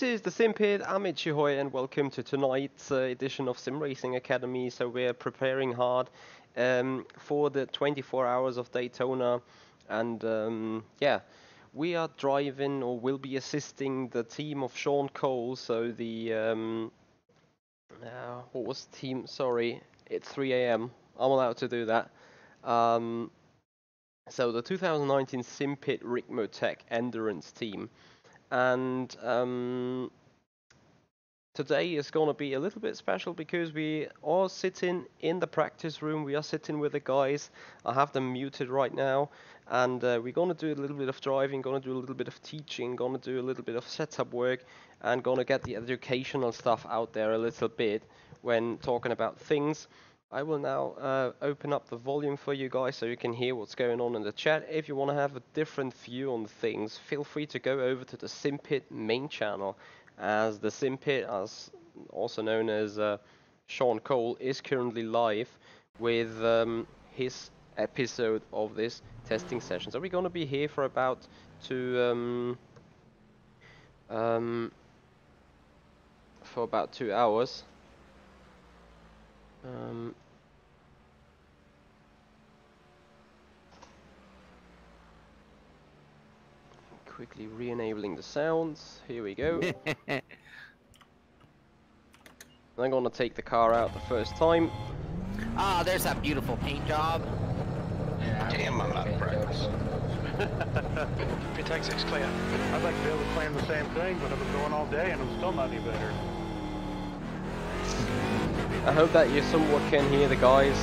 This is the Simpit. I'm Michi Hoyer, and welcome to tonight's edition of Simracing Academy. So we're preparing hard for the 24 hours of Daytona, and yeah, we are driving or will be assisting the team of Sean Cole. So the what was the team? Sorry, it's 3 a.m. I'm allowed to do that. So the 2019 Simpit Ricmotech Endurance team. And today is going to be a little bit special because we are sitting in the practice room. We are sitting with the guys. I have them muted right now. And we're going to do a little bit of driving, going to do a little bit of teaching, going to do a little bit of setup work, and going to get the educational stuff out there a little bit when talking about things. I will now open up the volume for you guys so you can hear what's going on in the chat. If you want to have a different view on things, feel free to go over to the Simpit main channel, as the Simpit, as also known as Sean Cole, is currently live with his episode of this testing session. So we're going to be here for about two hours. Quickly re-enabling the sounds. Here we go. I'm gonna take the car out the first time. Ah, there's that beautiful paint job. Yeah, damn, I'm out of practice. P6 clear. I'd like to be able to claim the same thing, but I've been going all day and I'm still not any better. I hope that you somewhat can hear the guys.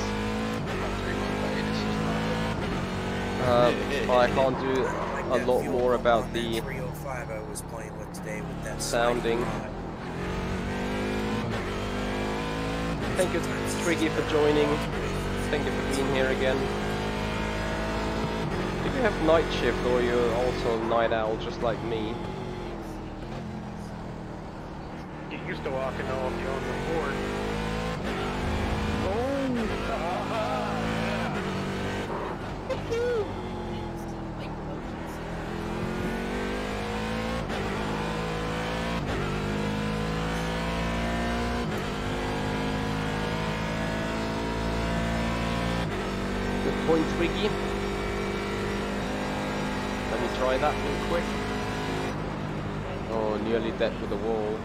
I can't do a lot more about the sounding. Thank you, Tricky, for joining. Thank you for being here again. If you have night shift or you're also a night owl just like me. Get used to walking though if you own the board. Good point, Twiggy. Let me try that real quick. Oh, nearly dead with the wall.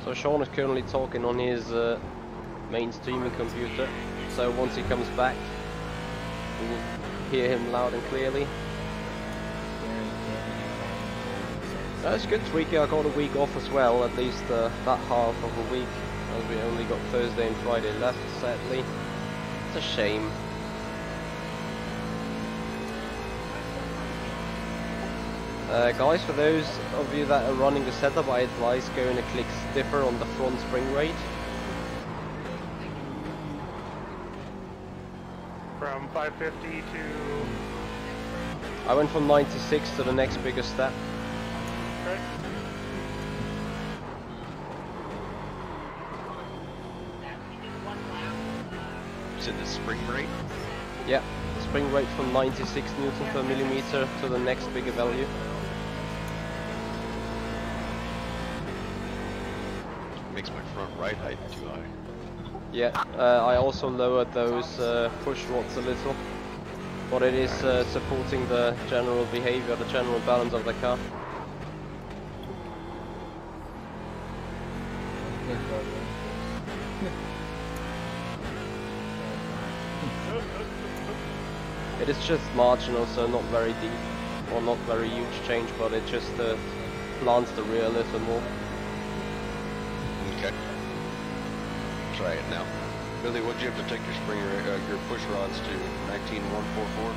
So Sean is currently talking on his main streaming computer. So once he comes back, we'll hear him loud and clearly. That's good, Twiggy. I got a week off as well, at least that half of a week, as we only got Thursday and Friday left, sadly. It's a shame. Guys, for those of you that are running the setup, I advise going to click stiffer on the front spring rate. From 550 to... I went from 96 to the next biggest step. Okay. Is it the spring rate? Yeah, spring rate from 96 Newton per millimeter to the next bigger value. Makes my front right height too high. Yeah, I also lowered those push rods a little, but it is supporting the general behavior, the general balance of the car. It is just marginal, so not very deep, or not very huge change, but it just plants the rear a little more. Okay. Try it now. Billy, would you have to take your spring your push rods to 19144?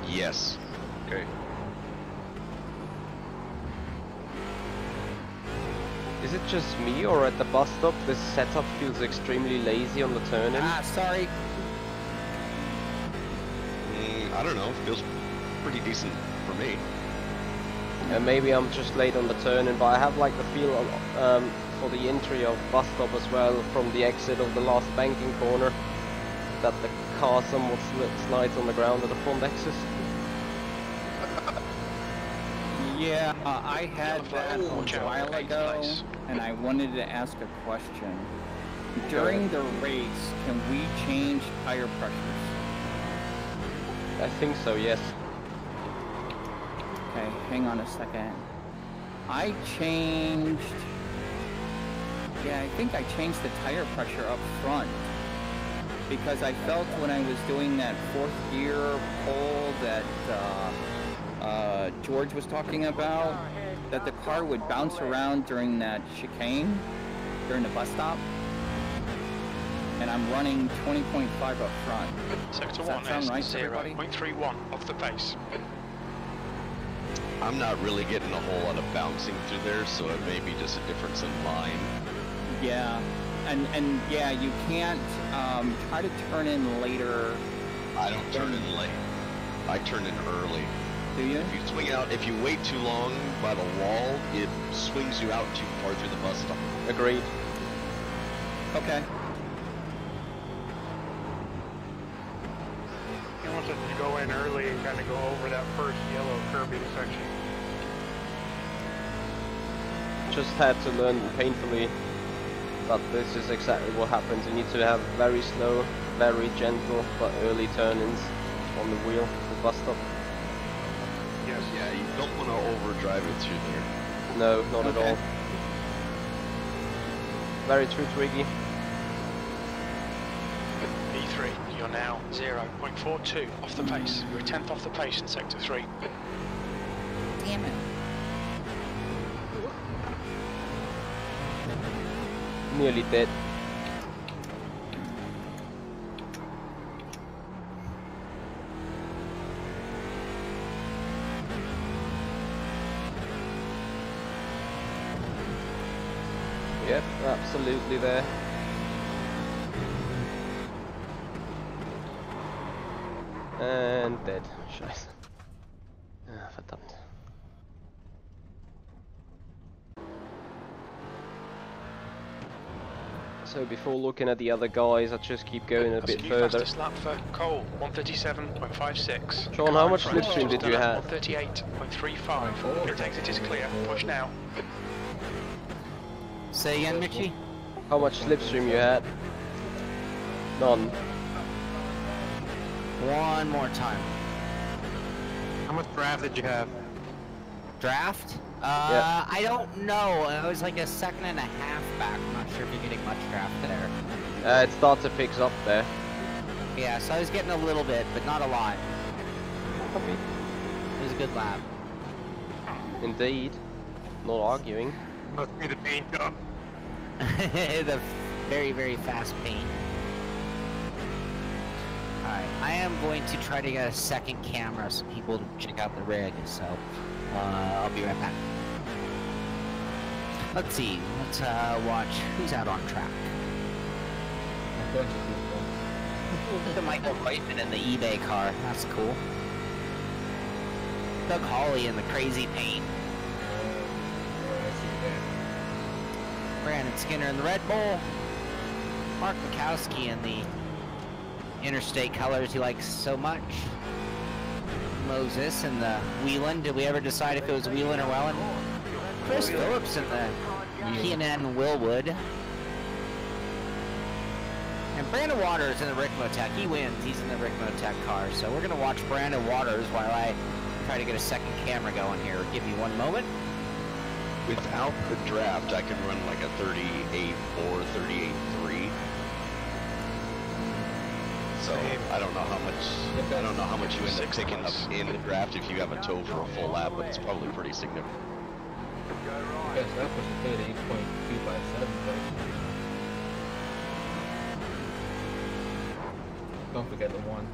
Yes. Okay. Is it just me, or at the bus stop this setup feels extremely lazy on the turn-in? Ah, sorry. I don't know. Feels pretty decent for me. Maybe I'm just late on the turn-in, but I have like the feel for the entry of bus stop as well from the exit of the last banking corner that the car somewhat slides on the ground at the front axis. Yeah, I had that a while ago, and I wanted to ask a question. During the race, can we change tire pressures? I think so, yes. Okay, hang on a second. I think I changed the tire pressure up front. Because I felt when I was doing that 4th gear pull that George was talking about, that the car would bounce around during that chicane, during the bus stop. And I'm running 20.5 up front. Sector Does that 1 sound is right to everybody? 0.31 off the pace. I'm not really getting a whole lot of bouncing through there, so it may be just a difference in line. Yeah, and yeah, you can't try to turn in later. I don't turn in late. I turn in early. Do you? If you swing out, if you wait too long by the wall, it swings you out too far through the bus stop. Agreed. Okay. He wants us to go in early and kind of go over that first yellow curbing section. Just had to learn painfully that this is exactly what happens. You need to have very slow, very gentle, but early turn-ins on the wheel, the bus stop. Yes. Yeah, you don't want to overdrive it through there. No, not at all. Very true, Twiggy. E3, you're now 0.42 off the pace. You're a 10th off the pace in sector 3. Damn it. Nearly dead. Yep, absolutely there. And dead. Scheiße. Ah, verdammt. So before looking at the other guys, I just keep going a bit further. Fastest lap for Cole, 137.56. Sean, how much slipstream did you have? 138.35. Pit exit is clear. Push now. Say again, Michi? How much slipstream you had? None. One more time. How much draft did you have? Draft? Yeah. I don't know. I was like a second and a half back. I'm not sure if you're getting much draft there. It starts to pick up there. Yeah, so I was getting a little bit, but not a lot. It was a good lap. Indeed. Not arguing. Must be the paint job. The very, very fast paint. Alright, I am going to try to get a second camera so people check out the rig, so I'll be right back. Let's see, let's watch who's out on track. A bunch of people. Look at Michael Reitman in the eBay car, that's cool. Doug Hawley in the crazy paint. I see that. Brandon Skinner in the Red Bull. Mark Mikowski in the interstate colors he likes so much. Moses in the Wheelan. Did we ever decide if it was Wheelan or Welland? Chris Phillips in the P&N Willwood. And Brandon Waters in the Rick Motec. He wins. He's in the Rick Motec car. So we're going to watch Brandon Waters while I try to get a second camera going here. Give me one moment. Without the draft, I can run like a 38.4, 38.3. So I don't know how much you end up picking up in the draft if you have a tow for a full lap, but it's probably pretty significant. Yes, that was a 38.257, but don't forget the one.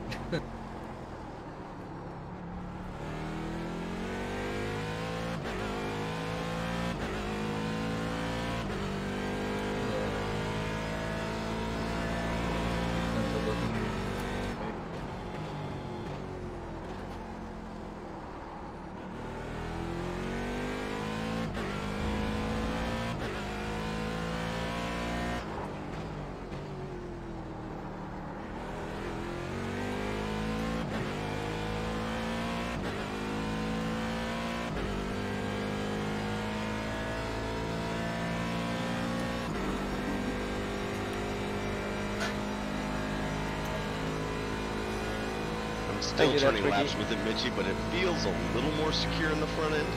Still you, turning that's laps tricky. with it, Michi, but it feels a little more secure in the front end.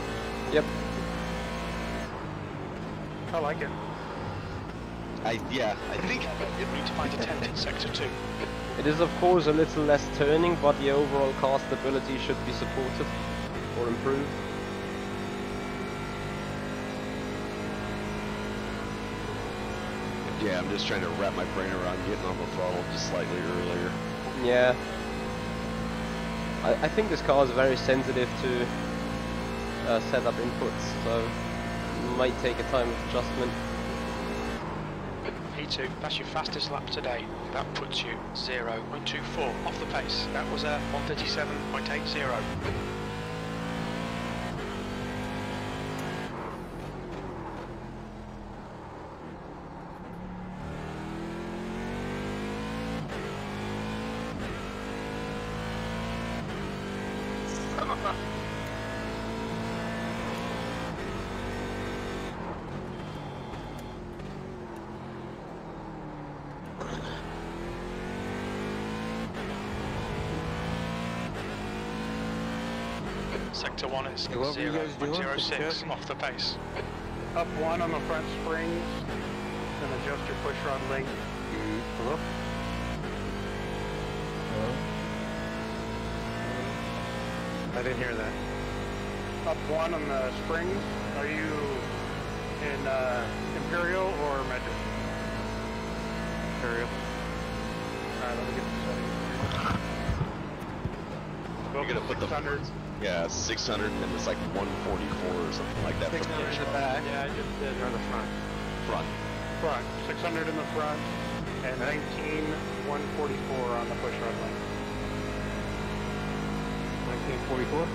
Yep. I like it. I think We need to find a tent in sector 2. It is of course a little less turning, but the overall car stability should be supported or improved. yeah, I'm just trying to wrap my brain around getting on the throttle just slightly earlier. Yeah. I think this car is very sensitive to setup inputs, so it might take a time of adjustment. P2, that's your fastest lap today. That puts you 0.24 off the pace. That was a 137.80. Sector 1 is Hey, what were you guys doing? 0.06 off the pace. Up 1 on the front springs, then adjust your push rod length. Hello? Hello? I didn't hear that. Up 1 on the springs. Are you in Imperial or Metric? Imperial. Alright, let me get the settings. You're gonna put the 600. yeah 600 and then it's like 144 or something like that. 600 in the back. Yeah, I just did. Or the front. Front. Front. 600 in the front and 19,144 on the push rod length. 1944?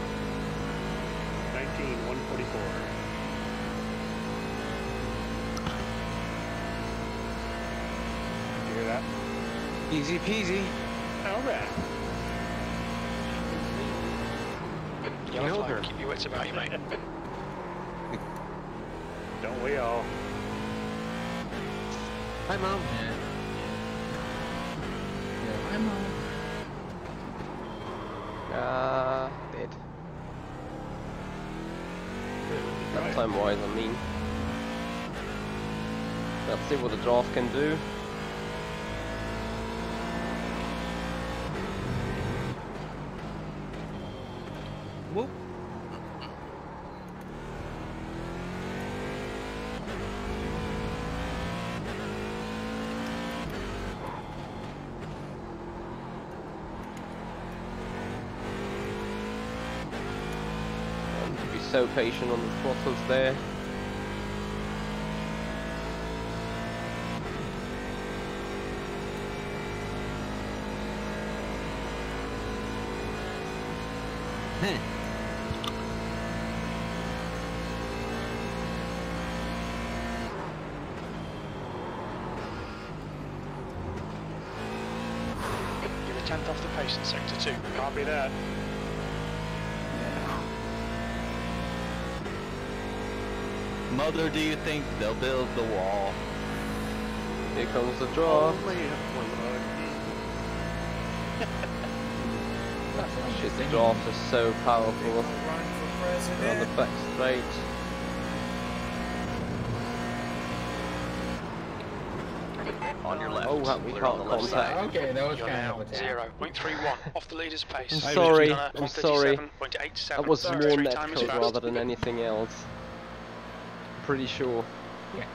19,144. Did you hear that? Easy peasy. Alright. Yellow Killed flag, her. keep your wits about you, mate. Don't we all? Hi, Mom. Yeah. Yeah, I'm on. Dead. That time wise, I mean. Let's see what the draft can do. Whoop. And be so patient on the throttles there. You're a tenth off the pace in sector 2. Copy that. Mother, do you think they'll build the wall? Here comes the draft. Shit, the draft is so powerful. On the back straight. On your left. Oh, we Clear can't on the left side. contact. Okay, that was You're kind now of a tap. 0.31 off the leader's pace. I'm sorry, You've done a I'm sorry. 137.87. That was more 3 net times code fast. rather than anything else. Pretty sure. Yeah,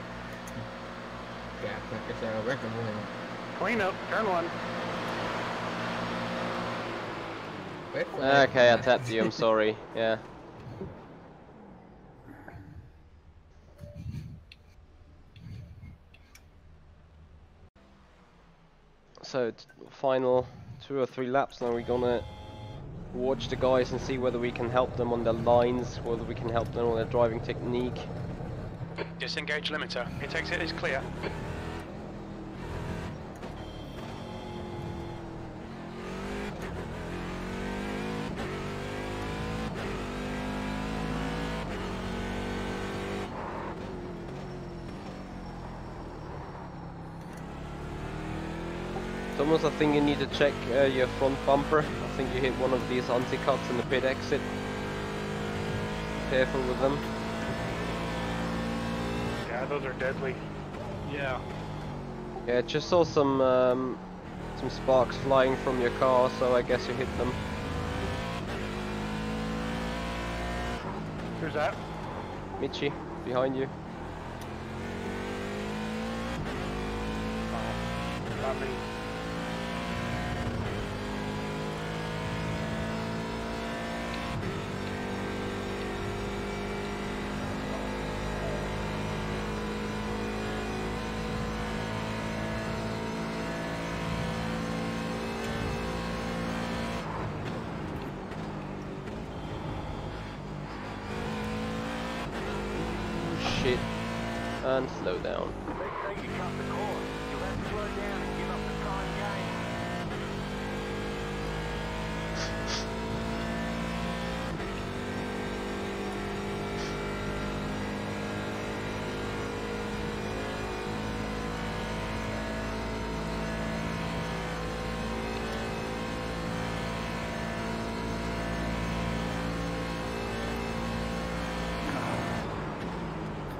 it's a record win. Clean up. Turn 1. Red flag. Okay, I tapped you, I'm sorry. Yeah. So, final 2 or 3 laps now. We're gonna watch the guys and see whether we can help them on their lines, whether we can help them on their driving technique. Disengage limiter. It takes it is clear. Thomas, I think you need to check your front bumper. I think you hit one of these anti-cuts in the pit exit. Careful with them. Yeah, those are deadly. Yeah. Yeah, just saw some sparks flying from your car, so I guess you hit them. Who's that? Michi, behind you. Oh, not me. Shit. And slow down.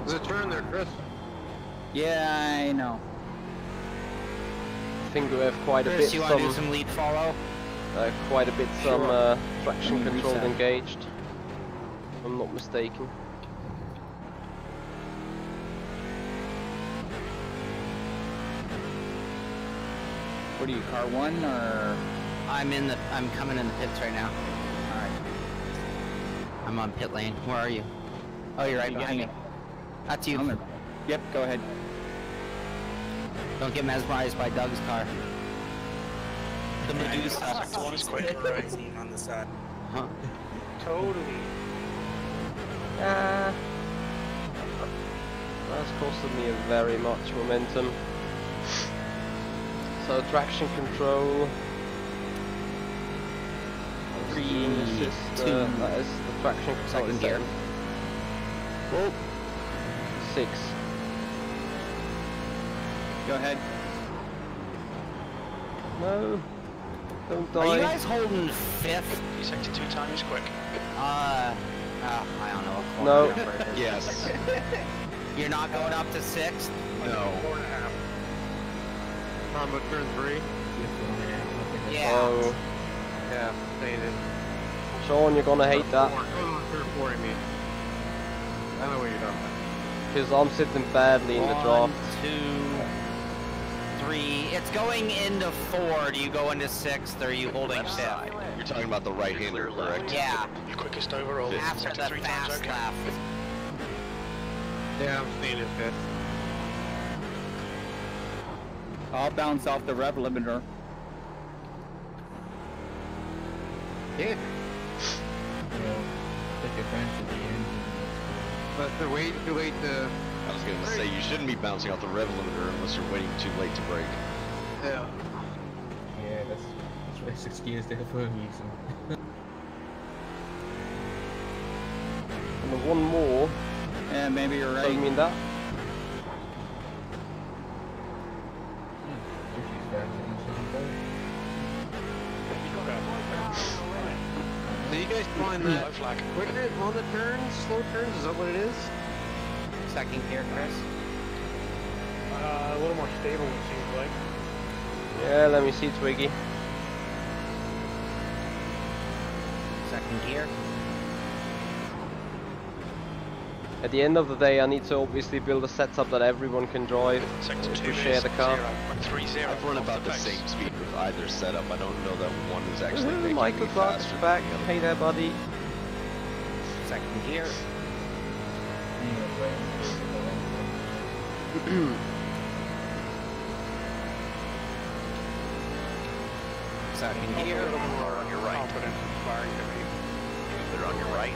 There's a turn there, Chris. Yeah, I know. I think we have quite a Chris, bit you want to do some lead follow? some Sure. traction Let me control reset. engaged. If I'm not mistaken. What are you, car one or? I'm coming in the pits right now. Alright. I'm on pit lane. Where are you? Oh, you're right behind me. That's you. Yep, go ahead. Don't get mesmerized by Doug's car. The Medusa. One is quick. On the side. Huh. Totally. That's costed me very much momentum. So traction control. 3, Assist, 2, that is the traction control. second is gear. 7. Whoa. 6. Go ahead. No. Don't die. Are you guys holding 5th? You sector 2 time is quick. I don't know what No. corner number it is. Yes. You're not going up to 6th? No. 4.5. Talking about turn 3? Yeah. Oh, Yeah, saying it. Sean, you're gonna hate that. Turn 4, I mean. I know what you're talking about. Because I'm sitting badly in the draft. 1, 2, 3. It's going into 4. Do you go into 6th or are you holding 5th? You're talking about the right-hander, correct? Yeah. Your quickest overall. After Sector the 3 times fast okay. lap. Yeah, I'm staying in 5th. I'll bounce off the rev limiter. Yeah. Take advantage of the engine. But they're way too late to... I was gonna say, you shouldn't be bouncing off the rev limiter unless you're waiting too late to brake. Yeah. Yeah, that's excuse there for a reason. And the one more. Yeah, maybe you're Doesn't right. mean that. So you guys find that Low flag. quicker on the turns, slow turns, is that what it is? Second gear, Chris. A little more stable, it seems like. Yeah, let me see Twiggy. Second gear. At the end of the day, I need to obviously build a setup that everyone can drive Sector 2 to is share the car. 0.30 I've run off about the pace. same speed with either setup. I don't know that one is actually making Michael me Clark's faster back. than the other. Hey there, buddy. Second gear. Second A gear. little more on your right. Confidence inspiring to me. They're on your right.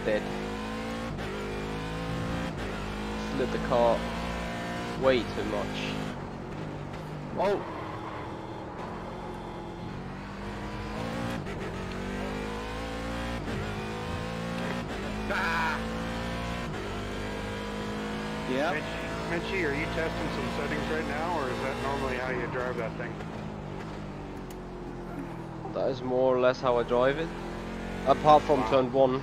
Dead. Slid the car way too much. Oh. Yep. Michi, are you testing some settings right now, or is that normally how you drive that thing? That is more or less how I drive it. Apart from turn 1.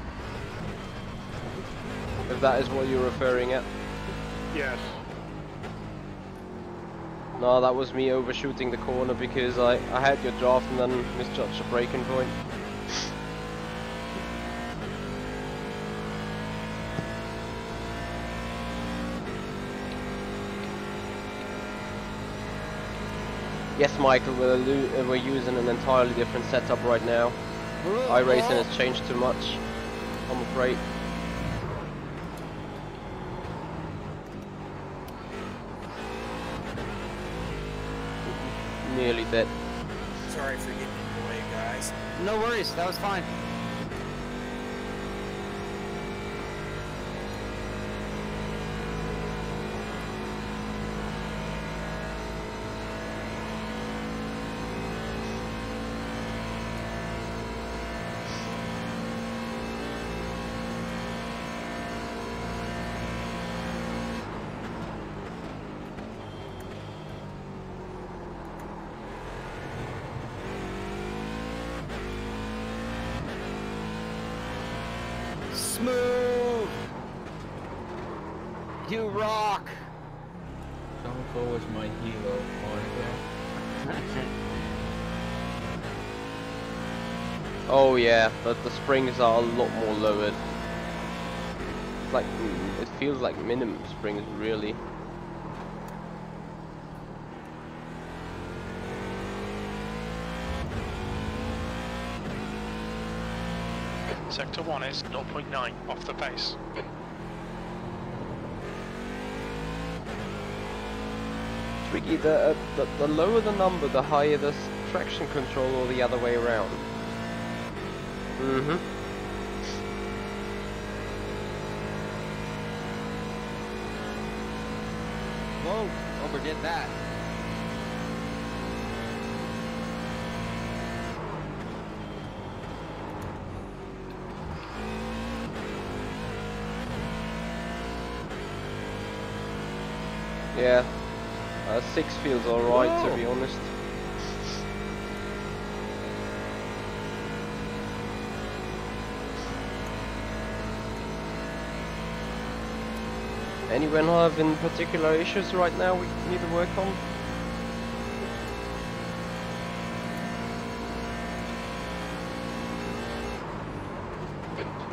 If that is what you're referring at. Yes. No, that was me overshooting the corner because I had your draft and then misjudged the braking point. Yes, Michael, we're using an entirely different setup right now. iRacing has changed too much, I'm afraid. Nearly dead. Sorry for getting in the way, guys. No worries, that was fine. Smooth! You rock! Donko was my hero on Oh yeah, but the springs are a lot more lowered. It's like, it feels like minimum springs really. Sector 1 is 0.9 off the pace. Tricky, the lower the number, the higher the traction control, or the other way around. Mm-hmm. Whoa, overdid that. Yeah, 6 feels alright to be honest. Anyone having particular issues right now we need to work on?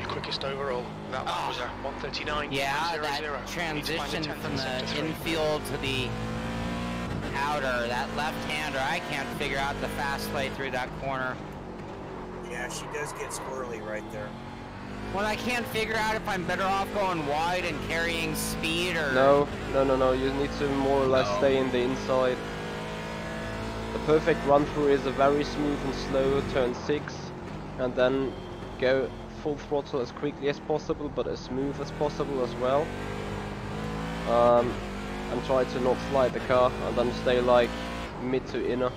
Your quickest overall. That was a 139. Yeah, 0, that 0. transition from the infield to the outer, that left-hander, I can't figure out the fast way through that corner. Yeah, she does get squirrely right there. Well, I can't figure out if I'm better off going wide and carrying speed or... No, you need to more or less stay in the inside. The perfect run through is a very smooth and slow turn 6, and then go full throttle as quickly as possible, but as smooth as possible as well. And try to not slide the car, and then stay like mid to inner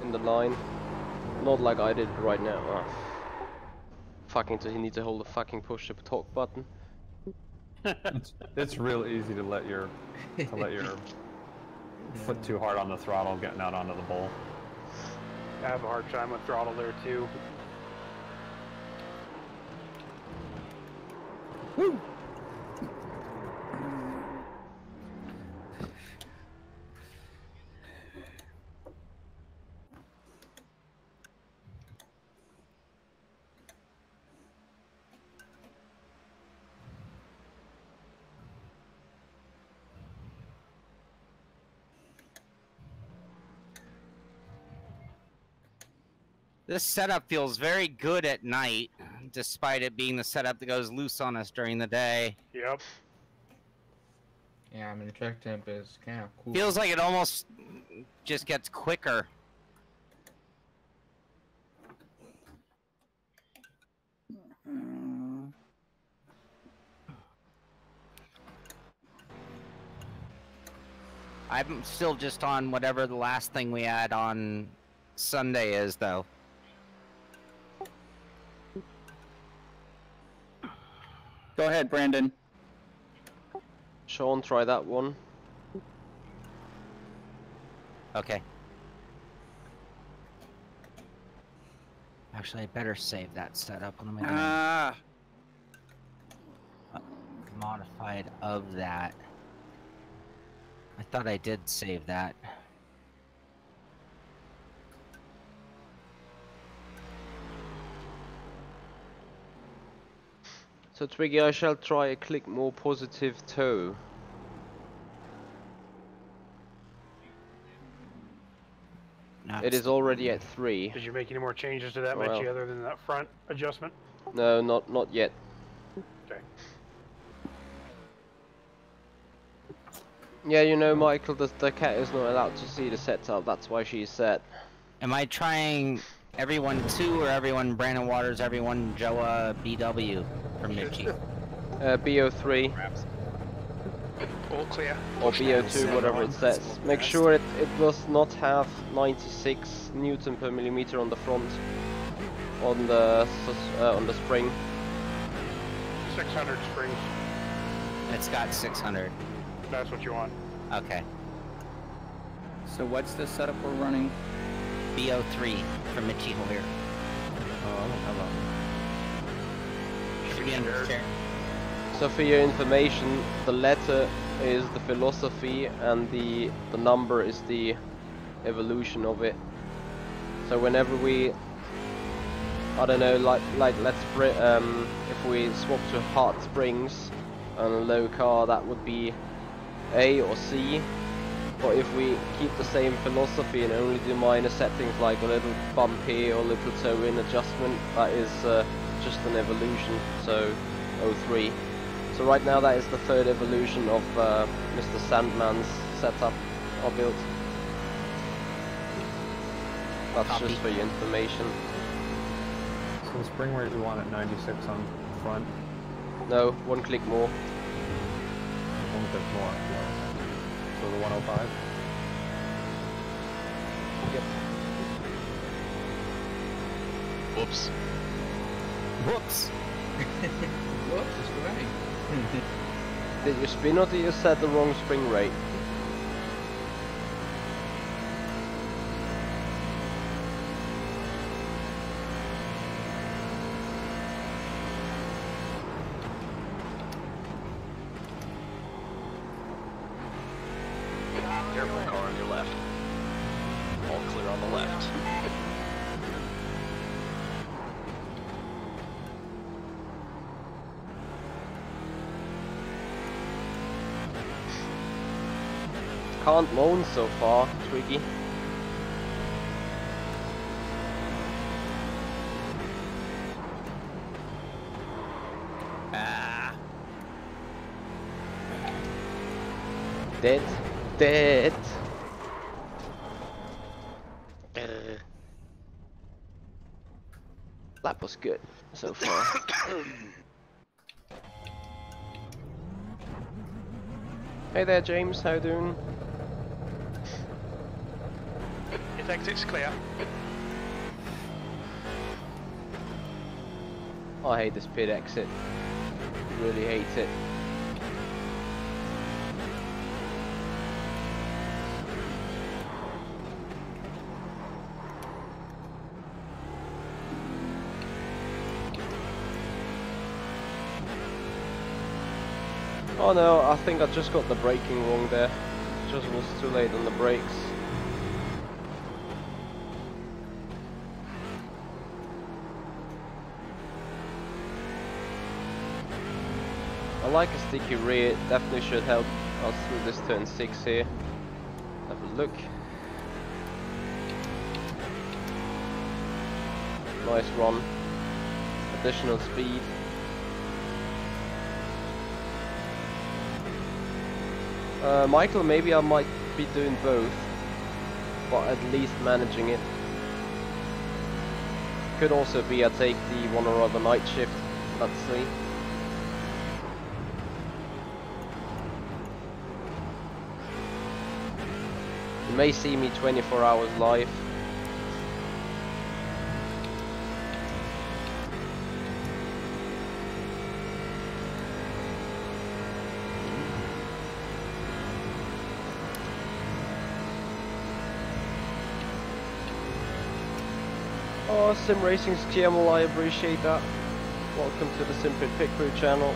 in the line. Not like I did right now. Fucking you need to hold the fucking push to talk button. It's real easy to let your foot too hard on the throttle getting out onto the bowl. I have a hard time with throttle there too. Woo! This setup feels very good at night, despite it being the setup that goes loose on us during the day. Yep. Yeah, I mean the track temp is kind of cool. Feels like it almost just gets quicker. I'm still just on whatever the last thing we had on Sunday is, though. Go ahead, Brandon. Sean, try that one. Okay. Actually, I better save that setup. What am I doing? Ah! Modified of that. I thought I did save that. So Twiggy, I shall try a click more positive toe. No, It is already at 3. Did you make any more changes to that, Well. Michi, other than that front adjustment? No, not yet. Okay. Yeah, you know, Michael, the cat is not allowed to see the setup. That's why she's set. Am I trying everyone 2 or everyone Brandon Waters, everyone Joa BW from Michi? BO3 All clear. or BO2, whatever it says. Make sure it does not have 96 Newton per millimeter on the front, on the spring. 600 springs. It's got 600. That's what you want. Okay. So what's the setup we're running? BO3 from Michi Hoyer. Oh, I don't have that. Should be under share. So for your information, the letter is the philosophy and the number is the evolution of it. So whenever we, I don't know, like if we swap to hard springs on a low car, that would be A or C. But if we keep the same philosophy and only do minor settings like a little bump here or a little toe in adjustment, that is just an evolution. So 03. So right now that is the 3rd evolution of Mr. Sandman's setup or build. That's Copy. just for your information. So the spring rate we want at 96 on front. No, one click more. One click more. So the 105. Yep. Whoops. Whoops. Whoops, it's right. Did you spin or did you set the wrong spring rate? Careful, car on your left. All clear on the left. Can't moan so far, Twiggy. Ah. Dead. Dead. That was good so far. Hey there, James. How you doing? If exit's clear. I hate this pit exit. Really hate it. Oh no, I think I just got the braking wrong there. Just was too late on the brakes. I like a sticky rear, it definitely should help us through this turn 6 here. Have a look. Nice run. Additional speed. Michael, maybe I might be doing both, but at least managing it. Could also be I take the one or other night shift, let's see. You may see me 24 hours live. Oh, Simracing's GML, I appreciate that. Welcome to the Simpit Pit Crew channel.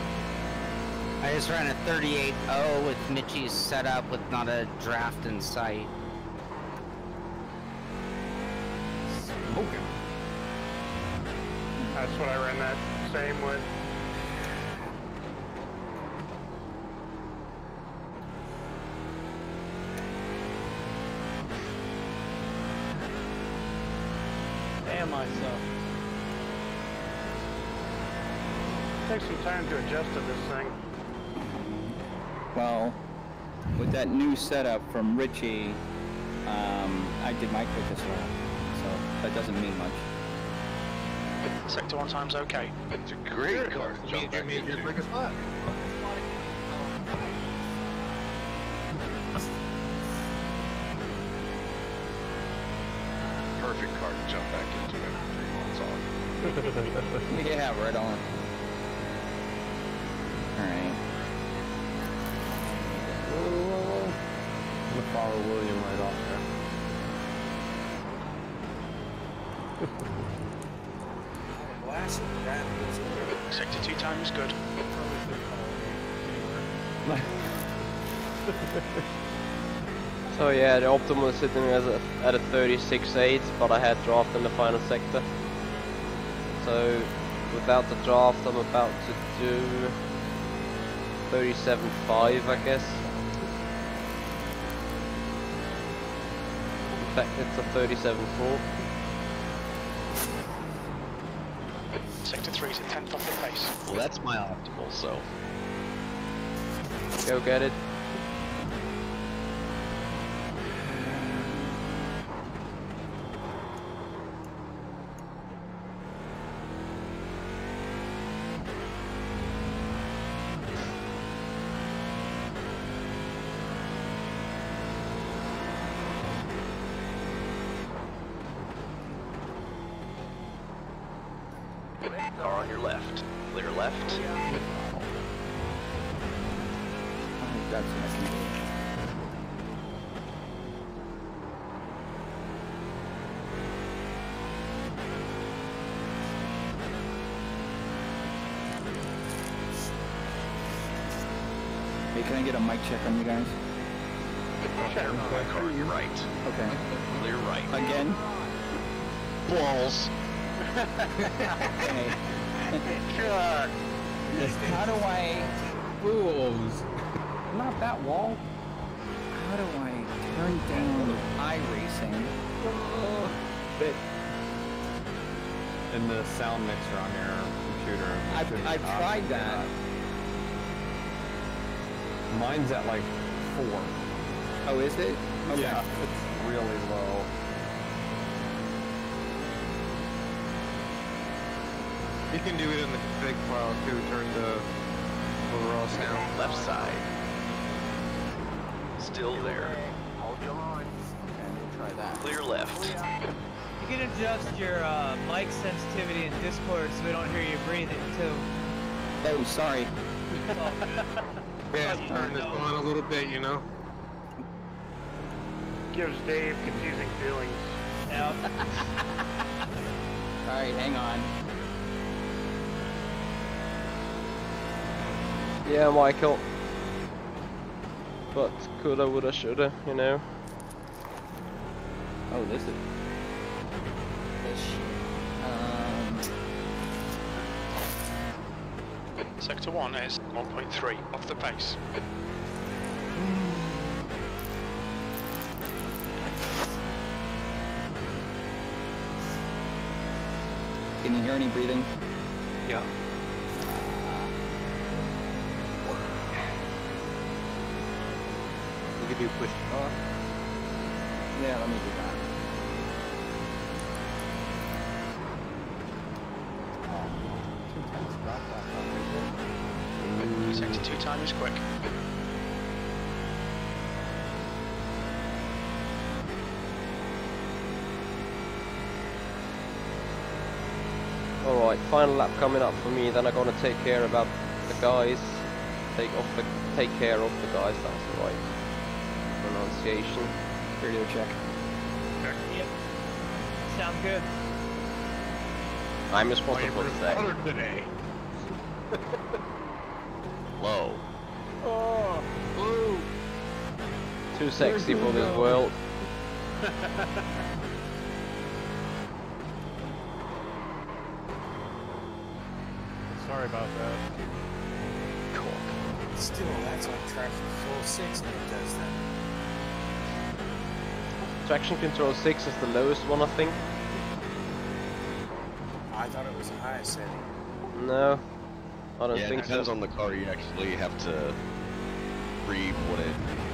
I just ran a 38.0 with Michi's setup with not a draft in sight. Smoking. That's what I ran that same with. Damn myself. Takes some time to adjust to this thing. Well, with that new setup from Richie, I did my quickest lap, so that doesn't mean much. Sector 1 time's okay. It's a great car to jump back into. Perfect car to jump back into after 3 months on. Yeah, right on. Alright. I'm gonna follow William right off there. Blasting crap. Sector 2 time is good. So yeah, the optimal is sitting at a 36.8, but I had draft in the final sector. So without the draft, I'm about to do 37.5, I guess. In fact, it's a 37.4. Sector 3 is a 10th off the pace. Well, that's my optimal, so. Go get it. Car on your left. Clear left. That's nice. Hey, can I get a mic check on you guys? Car on your right. Okay. Clear right. Again? Balls. Hey. Sure. How do I... Fools. Not that wall. How do I turn down iRacing? In the sound mixer on your computer. I've tried that. Mine's at like 4. Oh, is it? Okay. Yeah, it's really low. You can do it in the config file too, turn the overall sound. Left side. Still there. Hold your line. Okay, we'll try that. Clear left. You can adjust your mic sensitivity in Discord so we don't hear you breathing too. Oh, sorry. It's all good. Yeah, turn this on a little bit, you know. Gives Dave confusing feelings. Yep. Alright, hang on. Yeah, Michael. But coulda, woulda, shoulda, you know. Oh, this is... Sector 1 is 1.3 off the pace. Can you hear any breathing? Yeah. You can do push off. Yeah, let me do that. Sector 2 time is quick. Alright, final lap coming up for me, then I'm gonna take care about the guys. Take care of the guys, that's the right pronunciation. Radio check. Yep. Sounds good. I'm responsible today. today. Low. Oh, blue. Too sexy for this world. Sorry about that. Still, that's on traction control 6 when it does that. Traction control 6 is the lowest one, I think. I thought it was the highest setting. No, I don't Yeah, it think depends so. on the car. You actually have to read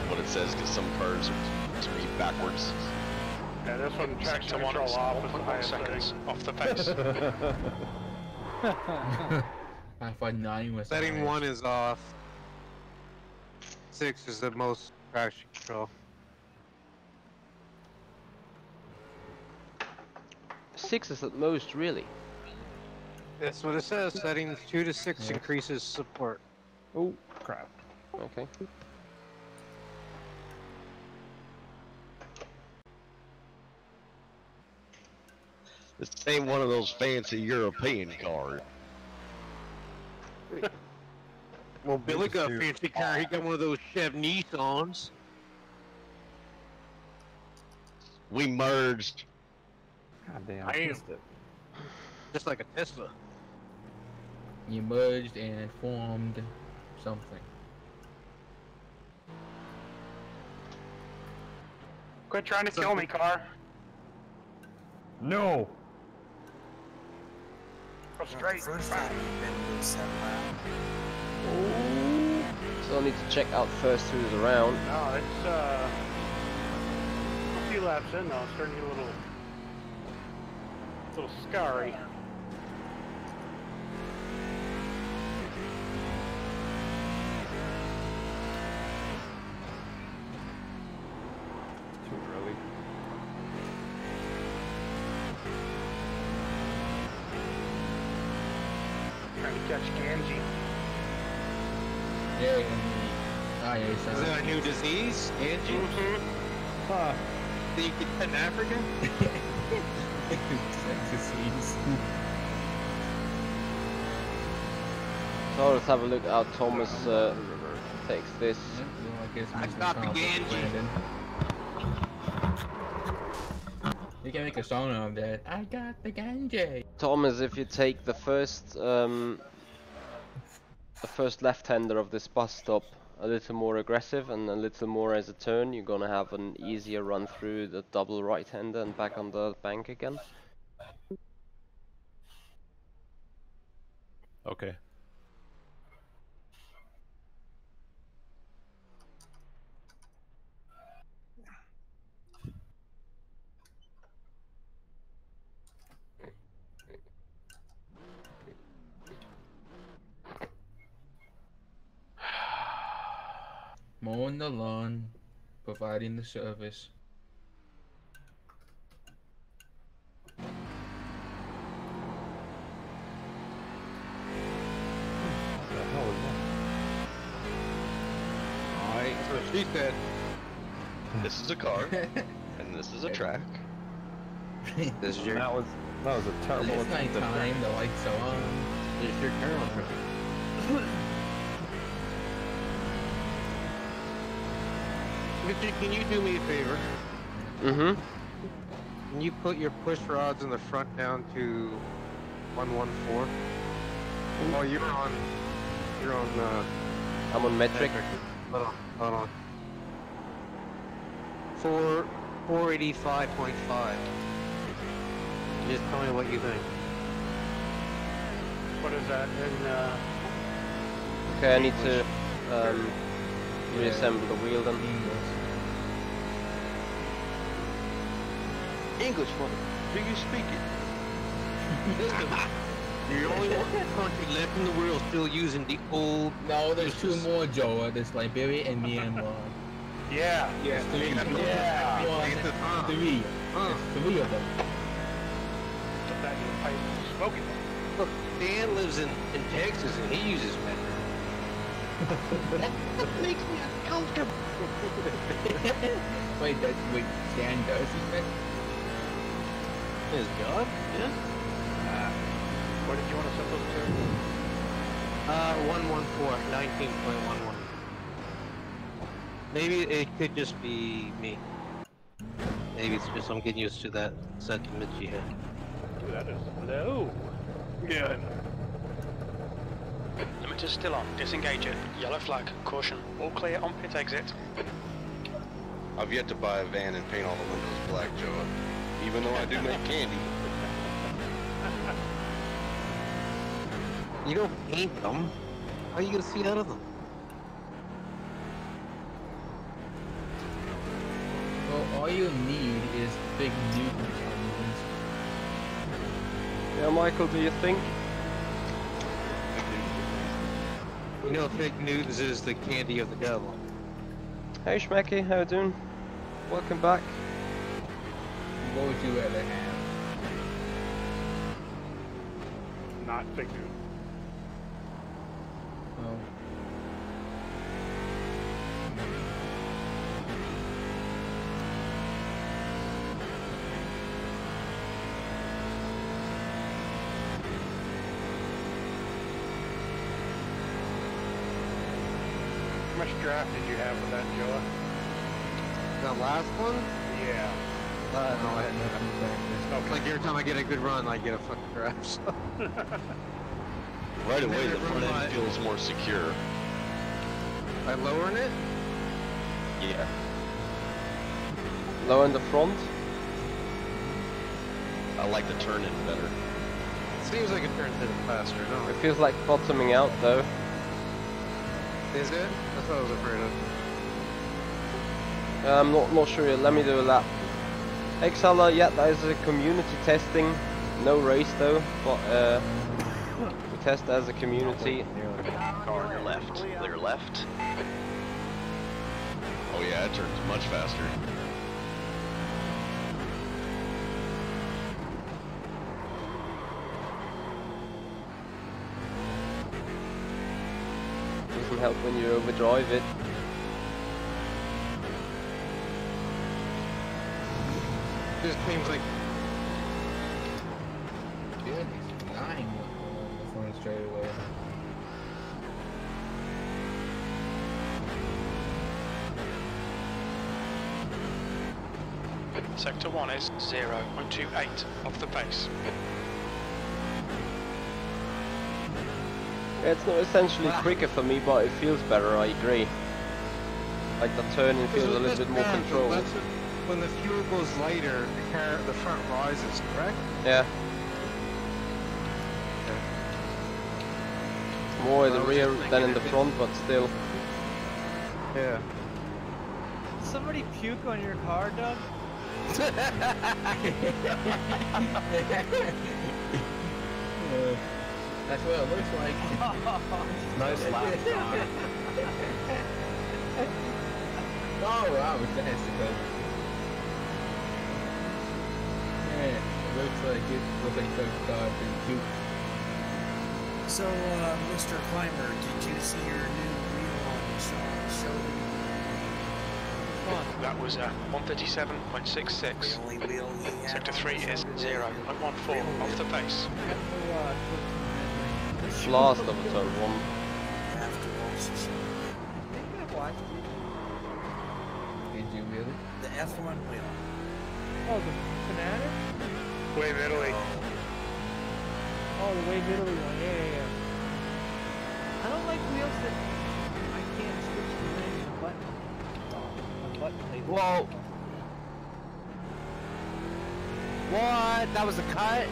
what it says because some cars are read backwards. Yeah, this one traction Sector 1 control is off is the 1.1 highest seconds setting. off the pace. I thought 9 was the Setting highest. 1 is off. 6 is the most traction control. 6 is at most, really. That's what it says. Settings 2 to 6 increases support. Oh, crap. Okay. This ain't one of those fancy European cars. Well, Billy got a fancy car. He got one of those Chev Nissans. We merged. God damn, I I am. missed it. Just like a Tesla. You merged and formed something. Quit trying to kill me, car. No! Go straight. First time you've been loose that lap. So I need to check out first who's around. No, it's a few laps in though. It's starting to get a little scary. Too early. Trying to catch Ganji. Yeah, and Is that a new disease, Angie? Huh. That you get that in Africa? So let's have a look how Thomas takes this. I got the Ganji. You can make a song of that. I got the Ganji. Thomas, if you take the first left-hander of this bus stop a little more aggressive and a little more as a turn, you're gonna have an easier run through the double right-hander and back on the bank again. Okay. Mowing the lawn, providing the service. What the hell is Alright, so she said. This is a car, and this is a track. This is that? That was a terrible It's attempt at nighttime, the lights are on. This is your camera. Richard, can you do me a favor? Mm-hmm. Can you put your push rods in the front down to 114? Oh, you're on. I'm on metric. Hold on. 485.5. Just tell me what you think. What is that? Okay, I need to reassemble the wheel then. English, mother. Do you speak it? You're the only one country left in the world still using the old. No, there's two more, Joe. There's Liberia and Myanmar. Yeah. Yeah. Three. Yeah. One, three. There's three of them. Smoking. Look, Dan lives in Texas and he uses metric. that makes me uncomfortable. Wait, Dan does use metric? His God? Yeah. What did you want to set those to? 114, 19.11. Maybe it could just be me. Maybe it's just I'm getting used to that set to Michi here. Ooh, that is low. Good. Limiter's still on. Disengage it. Yellow flag. Caution. All clear on pit exit. I've yet to buy a van and paint all the windows black, Joe. Even though I do make candy. You don't paint them. How are you gonna see out of them? Well, all you need is big newtons on the windscreen. Yeah, Michael, do you think? You know, fake news is the candy of the devil. Hey Schmecky, how you doing? Welcome back. What would you rather have? Not fake news. Oh. How much draft did you have with that, Joa? The last one? Yeah. No, I had nothing. Okay. Like every time I get a good run, I get a fucking draft. So. Right away, the Never front end mind. feels more secure. By lowering it? Yeah. Low in the front. I like the turn in better. Seems like it turns in faster, no? It feels like bottoming out though. Is it? That's what I was afraid of. I'm not sure yet. Let me do a lap. Exhala, yeah, that is a community testing. No race though, but we test as a community. Clear left. Clear left. Oh yeah, it turns much faster. Doesn't help when you overdrive it. Just seems like Good, he's flying the front straight away. Sector 1 is 0.28 off the pace. Yeah, it's not essentially quicker for me, but it feels better, I agree. Like the turning feels a little bit more controlled. When the fuel goes lighter, the front rises, correct? Yeah. More in the rear than in the front, but still. Yeah. Somebody puke on your car, Doug? That's what it looks like. Nice lap, John. Oh wow, it has to go. Yeah, it looks like Doug been cute. So, Mr. Climber, did you see your new wheel on the show? That was 137.66. The only wheel he had. Sector 3 is 0.14 off the pace. Last of a turn one. Have to also show Did you really? the F1 wheel. Oh, the Fanatic? Wave Italy. Oh, the Wave Italy one. Yeah. I don't like wheels that I can't switch between the button. A button plate. Whoa. What? That was a cut?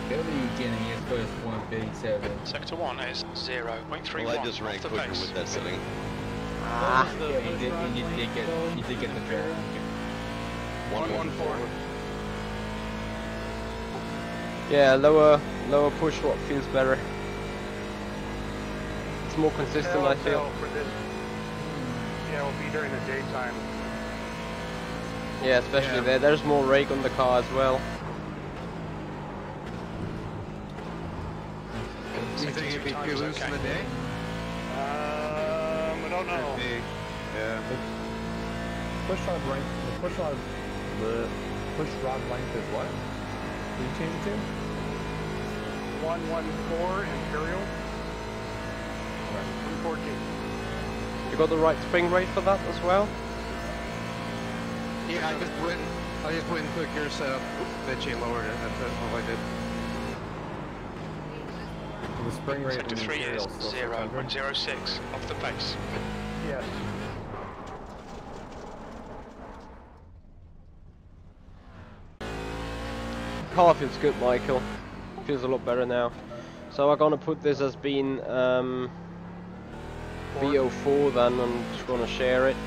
Billy getting his first 157. Sector 1 is 0.31 Well, I just ran off the quicker pace. with that setting. Ah. Yeah, you did get the track. 114. Yeah, lower push rod feels better. It's more consistent, I feel. For this. Yeah, it will be during the daytime. Yeah, especially there. There's more rake on the car as well. Do you think it'd be too loose in the day? I don't know. Yeah. Push rod length. The push rod length is what? Did you change it to? 114 Imperial. 114. You got the right spring rate for that as well? Yeah, I just went and took your setup. That chain lowered it. That's all I did. The spring rate Sector 3 is 0.06 off the pace. Yes. Car feels good, Michael. Feels a lot better now. So I'm gonna put this as being BO4 then, I'm just gonna share it.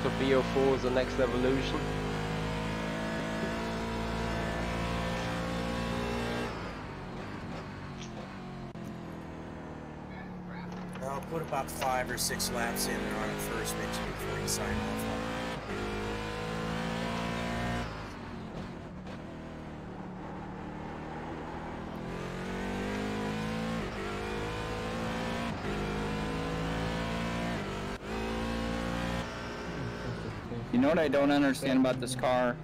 So BO4 is the next evolution. I'll put about 5 or 6 laps in there on it first, Mitch, before you sign off on it. You know what I don't understand about this car?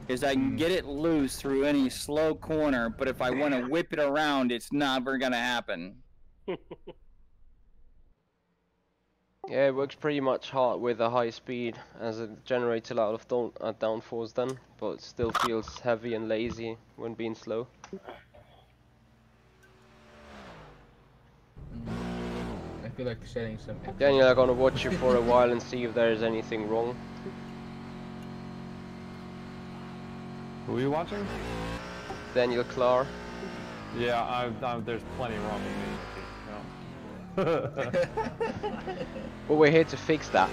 Is I can get it loose through any slow corner, but if I want to whip it around, it's never gonna happen. Yeah, it works pretty much hard with a high speed, as it generates a lot of downforce then, but it still feels heavy and lazy when being slow. I feel like setting some. Daniel, I'm gonna watch you for a while and see if there is anything wrong. Who are you watching? Daniel Clark. Yeah, there's plenty wrong with me. Well, we're here to fix that.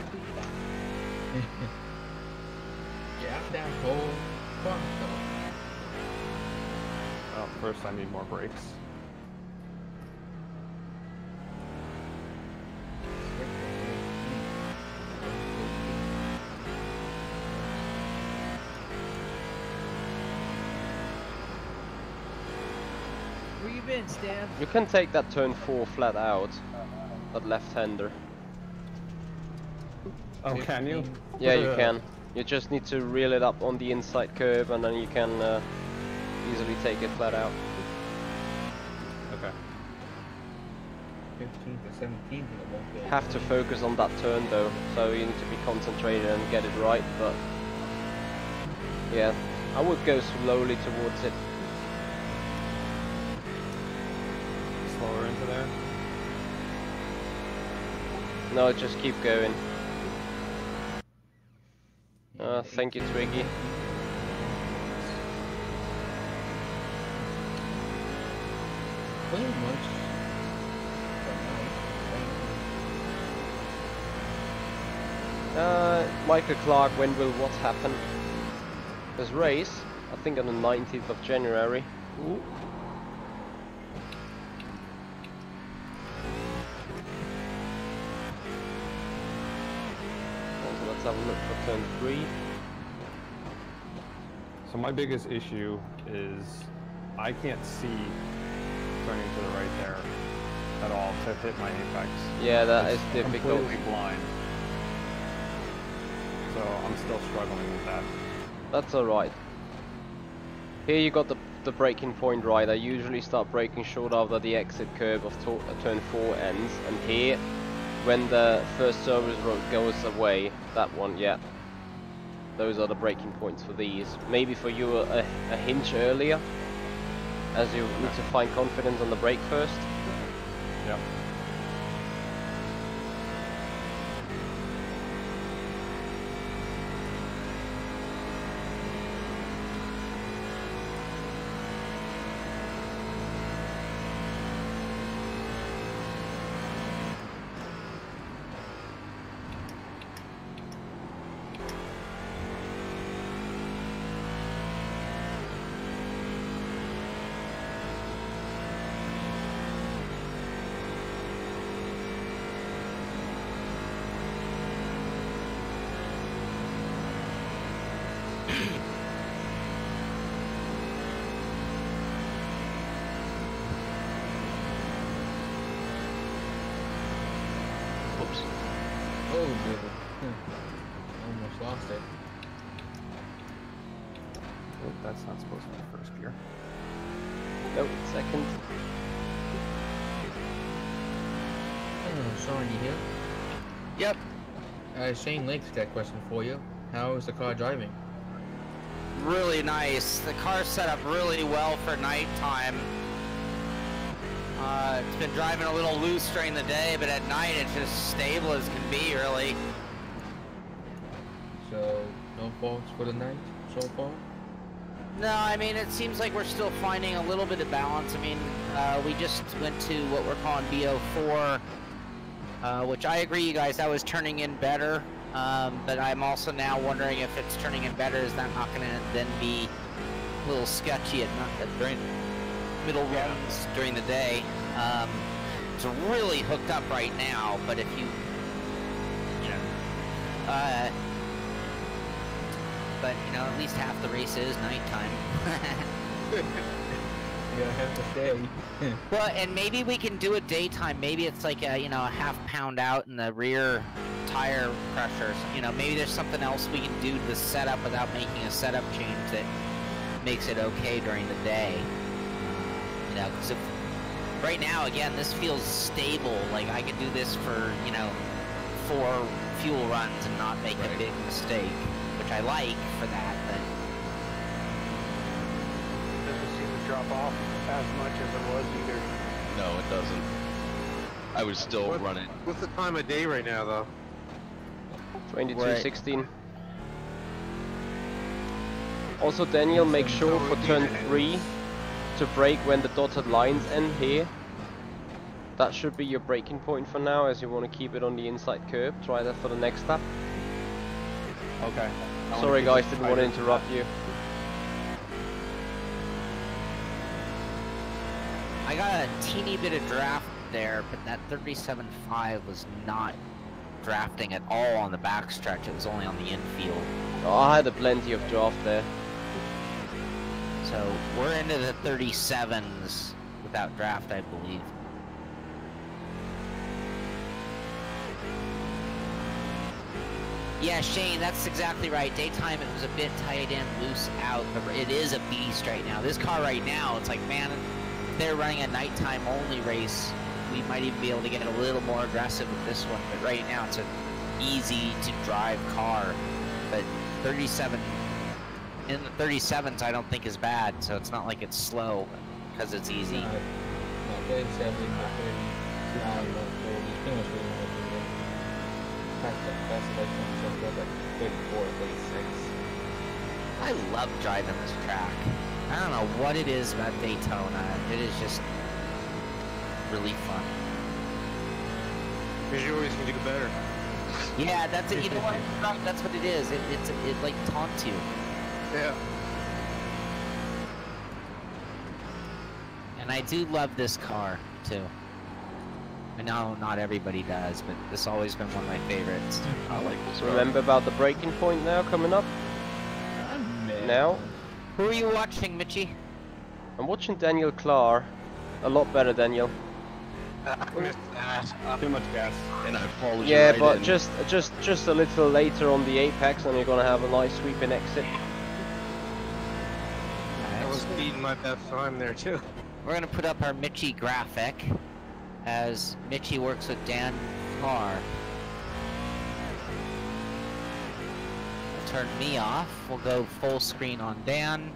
Get that whole fuck Oh, first I need more brakes. Where you been, Stan? You can take that turn 4 flat out, that left-hander. Oh, can you? Yeah, you can. You just need to reel it up on the inside curve and then you can easily take it flat out. Okay. 15 to 17 won't go. Have to focus on that turn though, so you need to be concentrated and get it right, but yeah, I would go slowly towards it. Slower into there? No, just keep going. Thank you, Twiggy. Pretty much. Michael Clark, when will what happen? This race, I think on the 19th of January. Ooh. So let's have a look for turn 3. So my biggest issue is I can't see turning to the right there at all to hit my apex. Yeah, that it's is difficult. Completely blind. So I'm still struggling with that. That's alright. Here you got the braking point right. I usually start braking short after the exit curve of turn 4 ends, and here, when the first service road goes away, that one, yeah. Those are the braking points for these. Maybe for you a hinge earlier, as you need to find confidence on the brake first. Yep. Oh, dude. Almost lost it. Oh, that's not supposed to be first gear. No, second. Sean, you here? Yep. Shane Lake's got a question for you. How is the car driving? Really nice. The car's set up really well for nighttime. It's been driving a little loose during the day, but at night it's just stable as can be, really. So, no faults for the night so far? No, I mean, it seems like we're still finding a little bit of balance. I mean, we just went to what we're calling BO4, which I agree, you guys, that was turning in better. But I'm also now wondering if it's turning in better, is that not going to then be a little sketchy at during middle runs during the day? It's really hooked up right now, but if you know, but you know, at least half the race is nighttime. Yeah, half the day. Well, and maybe we can do it daytime. Maybe it's like a, you know, a half pound out in the rear tire pressure. You know, maybe there's something else we can do to the setup without making a setup change that makes it okay during the day. You know, because if right now, again, this feels stable. Like I could do this for, you know, 4 fuel runs and not make a big mistake, which I like for that. But doesn't seem to drop off as much as it was either. No, it doesn't. I was still running. What's the time of day right now, though? 22:16. Also, Daniel, make sure for turn 3 to brake when the dotted lines end here. That should be your braking point for now, as you want to keep it on the inside curb. Try that for the next lap. Okay. Sorry guys, didn't want to interrupt you. I got a teeny bit of draft there, but that 37.5 was not drafting at all on the backstretch. It was only on the infield. Oh, I had a plenty of draft there. So we're into the 37s without draft, I believe. Yeah, Shane, that's exactly right. Daytime, it was a bit tight in, loose out, but it is a beast right now. This car right now, it's like, man, if they're running a nighttime only race, we might even be able to get a little more aggressive with this one. But right now, it's an easy to drive car. But 37, in the 37s, I don't think is bad. So it's not like it's slow because it's easy. No, 37, 39, I love driving this track. I don't know what it is about Daytona. It is just really fun. Because you always can do better. Yeah, that's it. You know what? That's what it is. It like taunts you. Yeah. And I do love this car too. I know not everybody does, but this has always been one of my favorites. I like this car. Remember about the braking point now coming up? Now? Who are you watching, Michi? I'm watching Daniel Clark. A lot better, Daniel. Too much gas. And I apologize. Yeah, but just a little later on the apex, and you're gonna have a nice sweeping exit. I was beating my best time there too. We're gonna put up our Michi graphic as Michi works with Dan Clark. Turn me off. We'll go full screen on Dan.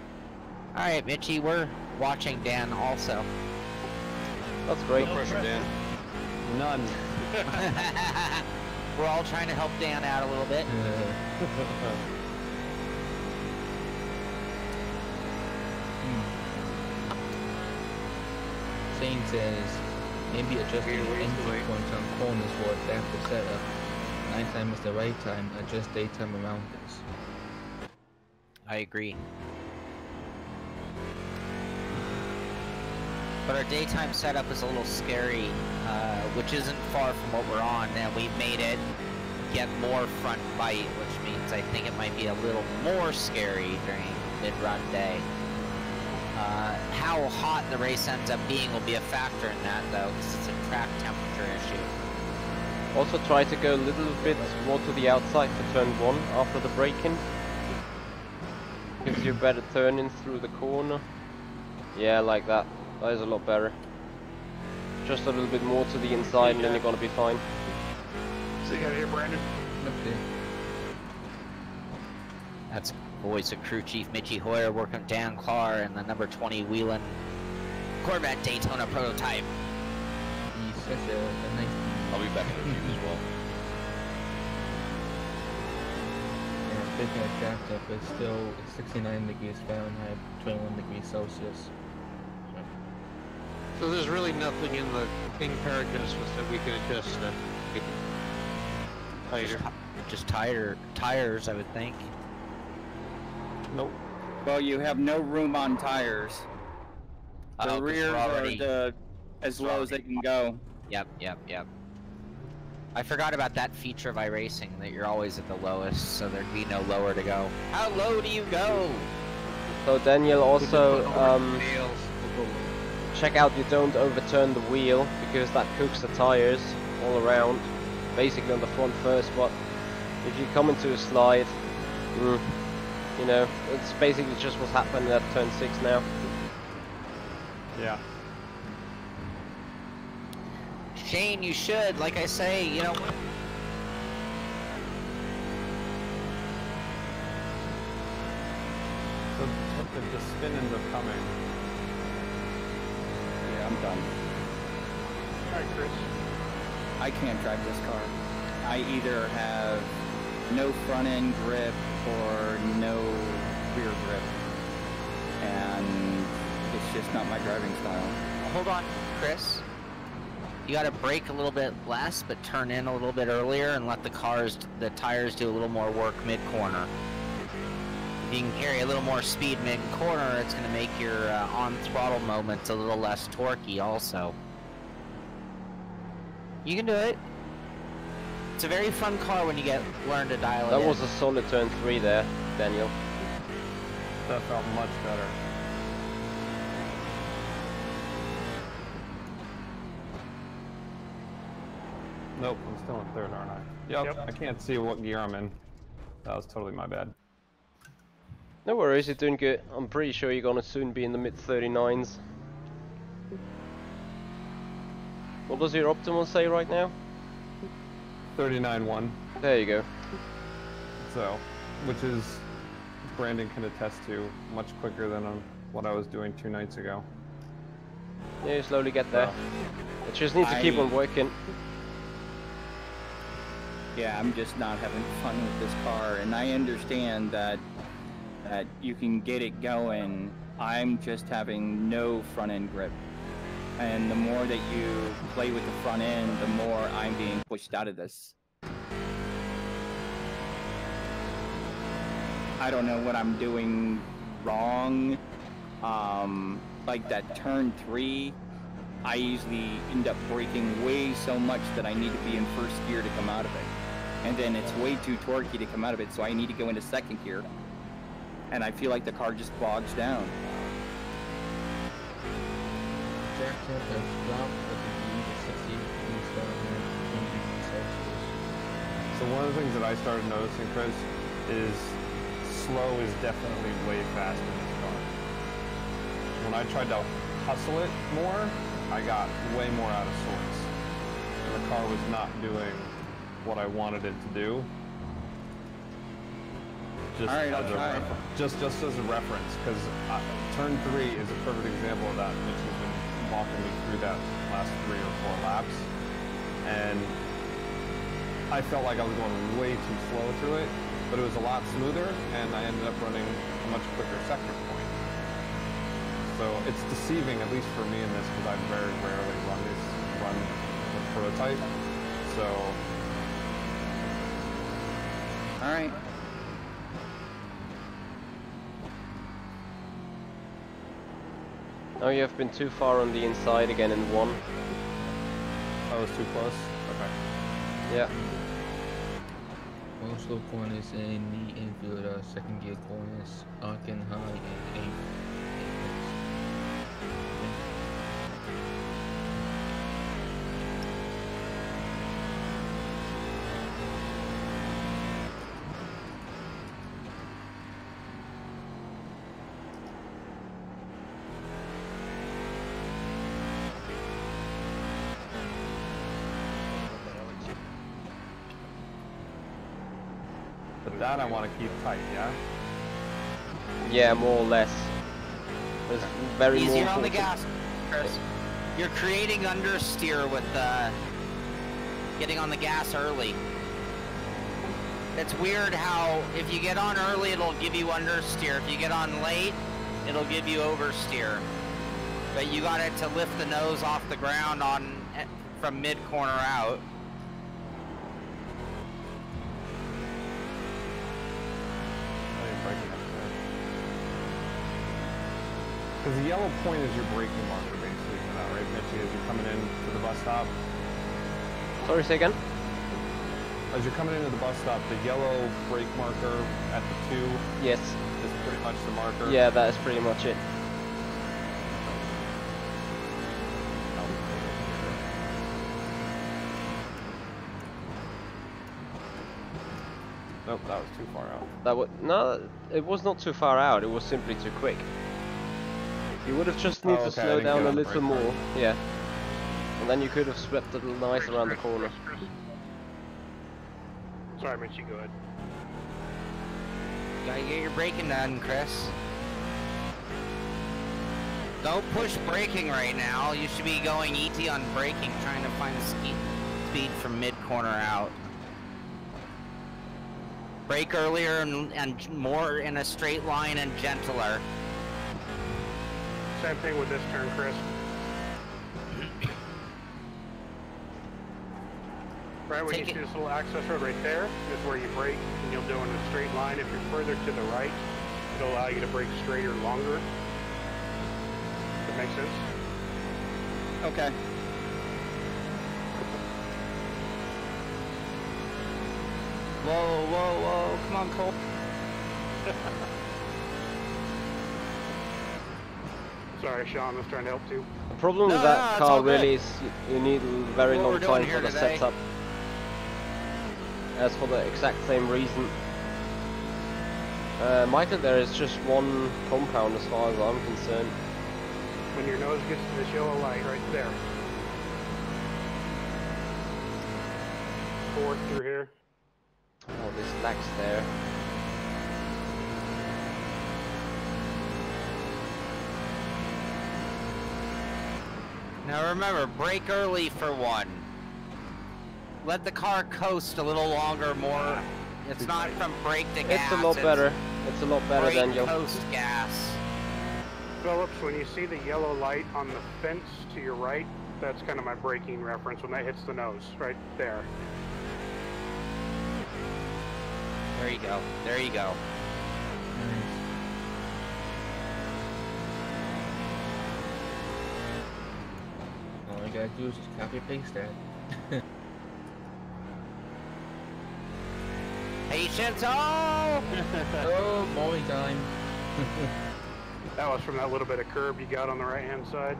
Alright, Michi, we're watching Dan also. That's great. No pressure, Dan. None. We're all trying to help Dan out a little bit. Shane says, maybe adjusting entry points on corners for adaptive setup. Nighttime is the right time, adjust daytime around this. I agree. But our daytime setup is a little scary, which isn't far from what we're on, and we've made it get more front bite, which means I think it might be a little more scary during mid-run day. How hot the race ends up being will be a factor in that, though, because it's a track temperature issue. Also try to go a little bit more to the outside for turn 1 after the braking. Gives you a better turn in through the corner. Yeah, like that. That is a lot better. Just a little bit more to the inside and then you're gonna be fine. See you out here, Brandon. Okay. That's voice of Crew Chief Michi Hoyer working Dan Clark and the number 20 Wheeling Corvette Daytona prototype. He's such a nice. I'll be back in a few as well. Yeah, big guy jacked up, but still 69 degrees Fahrenheit, 21 degrees Celsius. So there's really nothing in the King-Power adjustments that we can adjust to make it tighter. Just tires, I would think. Nope. Well, you have no room on tires. The 'Cause rears we're already- are as low as they can go. Yep. I forgot about that feature of iRacing, that you're always at the lowest, so there'd be no lower to go. How low do you go? So Daniel, also check out you don't overturn the wheel, because that cooks the tires all around. Basically on the front first, but if you come into a slide, you know, it's basically just what's happening at turn 6 now. Yeah. Shane, you should, like I say, you know. So the spin-ins are coming. Yeah, I'm done. Alright, Chris. I can't drive this car. I either have no front end grip or no rear grip. And it's just not my driving style. Hold on, Chris. You gotta brake a little bit less, but turn in a little bit earlier and let the tires do a little more work mid-corner. If you can carry a little more speed mid-corner, it's gonna make your on-throttle moments a little less torquey also. You can do it. It's a very fun car when you learn to dial it in. That was a solid turn 3 there, Daniel. That felt much better. Nope, I'm still in third, aren't I? Yep. I can't see what gear I'm in. That was totally my bad. No worries, you're doing good. I'm pretty sure you're gonna soon be in the mid-39s. What does your optimal say right now? 39.1. There you go. So, which is, Brandon can attest to, much quicker than what I was doing 2 nights ago. Yeah, you slowly get there. You just need to keep on working. Yeah, I'm just not having fun with this car, and I understand that you can get it going. I'm just having no front end grip. And the more that you play with the front end, the more I'm being pushed out of this. I don't know what I'm doing wrong. Like that turn 3, I usually end up braking way so much that I need to be in first gear to come out of it. And then it's way too torquey to come out of it, so I need to go into second gear. And I feel like the car just bogs down. Jacked up has dropped the degree to 60 degrees Fahrenheit, 20 degrees Celsius. So one of the things that I started noticing, Chris, is slow is definitely way faster in this car. When I tried to hustle it more, I got way more out of sorts. And the car was not doing what I wanted it to do. Just as a reference, because turn 3 is a perfect example of that. Mitch has been walking me through that last 3 or 4 laps, and I felt like I was going way too slow through it, but it was a lot smoother, and I ended up running a much quicker sector point. So it's deceiving, at least for me in this, because I very rarely run the prototype. So. All right. Now you have been too far on the inside again in 1. I was too close? Okay. Yeah. Also corners in the infield, second gear corners, arcing high and 8. That I want to keep tight, yeah? Yeah, more or less. It's very more Easier on the important. gas, Chris. You're creating understeer with getting on the gas early. It's weird how if you get on early, it'll give you understeer. If you get on late, it'll give you oversteer. But you got it to lift the nose off the ground from mid corner out. Because the yellow point is your braking marker, basically, for that, right, Mitchie? As you're coming in to the bus stop. Sorry, say again? As you're coming into the bus stop, the yellow brake marker at the 2 Yes. is pretty much the marker. Yeah, that is pretty much it. Nope, that was too far out. That would no, it was not too far out. It was simply too quick. You would have just need to slow down a little more. Yeah. And then you could have swept it nice around the corner. Sorry, Mitchie, go ahead. Gotta get your braking done, Chris. Don't push braking right now. You should be going ET on braking, trying to find the speed from mid corner out. Brake earlier and more in a straight line and gentler. Same thing with this turn, Chris. Right when you see this little access road right there is where you brake, and you'll do in a straight line. If you're further to the right, it'll allow you to brake straighter longer. Does that make sense? Okay. Whoa, whoa, whoa, come on, Cole. Sorry, Sean, I was trying to help too. The problem with that car really is you need a very long time for the setup. As for the exact same reason. Michael, there is just one compound as far as I'm concerned. When your nose gets to this yellow light right there. Fourth through here. Oh, this lag's there. Now remember, brake early for one. Let the car coast a little longer, more. It's not from brake to gas. It's a lot better. It's a lot better than your coast gas. Phillips, when you see the yellow light on the fence to your right, that's kind of my braking reference when that hits the nose, right there. There you go. There you go. All you gotta do is just copy and paste that. Patience, oh! Oh, mowing time. That was from that little bit of curb you got on the right-hand side.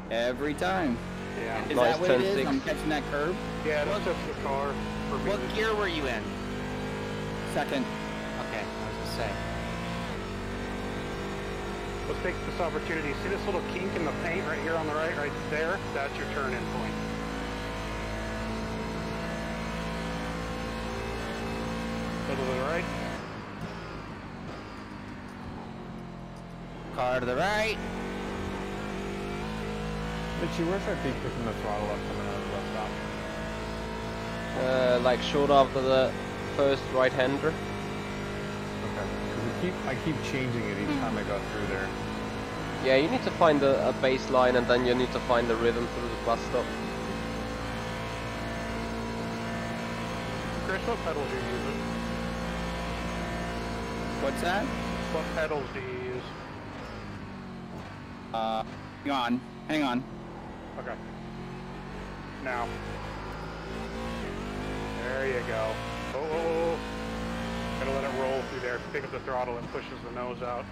Every time. Yeah. Is that what it is? I'm catching that curb? Yeah, that's just the car. What gear were you in? Second. Okay, I was gonna say. Let's take this opportunity. See this little kink in the paint right here on the right there? That's your turn-in point. Little to the right. Car to the right. Mitchie, where should I be picking the throttle up coming out of the bus stop? like short after the first right-hander. Okay. Because I keep changing it each time I go through there. Yeah, you need to find a baseline and then you need to find the rhythm through the bus stop. Chris, what pedals are you using? What's that? What pedals do you use? Hang on. Hang on. Okay. Now. There you go. Oh. Gotta let it roll through there. Pick up the throttle, it pushes the nose out.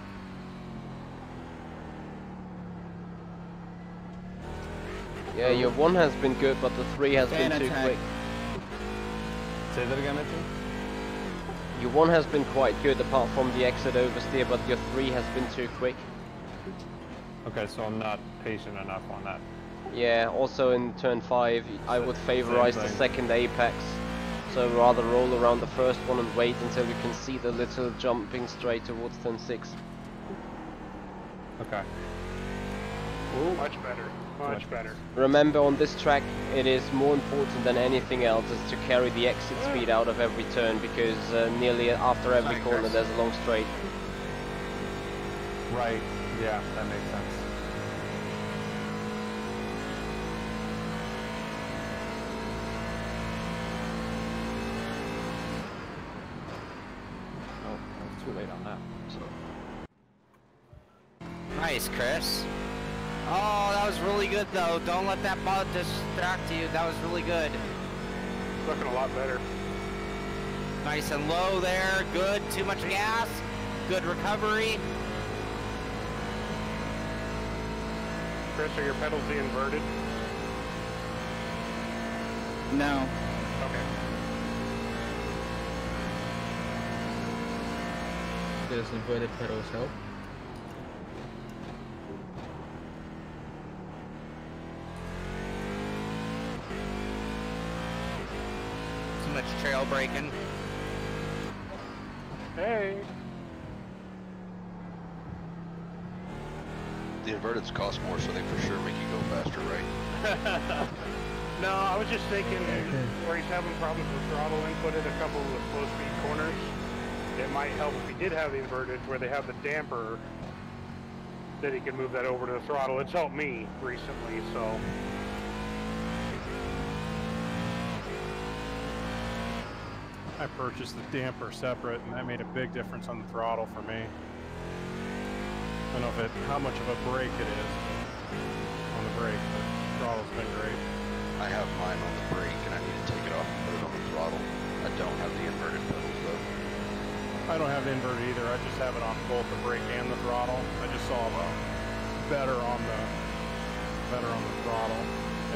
Yeah, your 1 has been good, but the 3 has been too quick. Say that again, Mitchie? Your 1 has been quite good apart from the exit oversteer, but your 3 has been too quick. Okay, so I'm not patient enough on that. Yeah, also in turn 5, I would favorize the second apex. So rather roll around the first one and wait until you can see the little jumping straight towards turn 6. Okay. Ooh, much better. Much better. Remember, on this track, it is more important than anything else is to carry the exit speed out of every turn, because nearly after every corner there's a long straight. Right. Yeah, that makes sense. Oh, I was too late on that. So. Nice, Chris. Oh, that was really good, though. Don't let that ball distract you. That was really good. Looking a lot better. Nice and low there. Good. Too much gas. Good recovery. Chris, are your pedals inverted? No. Okay. Does inverted pedals help? Too much trail braking. Hey. The inverteds cost more, so they for sure make you go faster, right? No, I was just thinking where he's having problems with throttle input at a couple of the slow speed corners. It might help if he did have the inverted where they have the damper, that he could move that over to the throttle. It's helped me recently, so. I purchased the damper separate, and that made a big difference on the throttle for me. I don't know how much of a brake it is on the brake, but the throttle's been great. I have mine on the brake, and I need to take it off and put it on the throttle. I don't have the inverted pedals, though. I don't have the inverted either. I just have it on both the brake and the throttle. I just saw better on the throttle,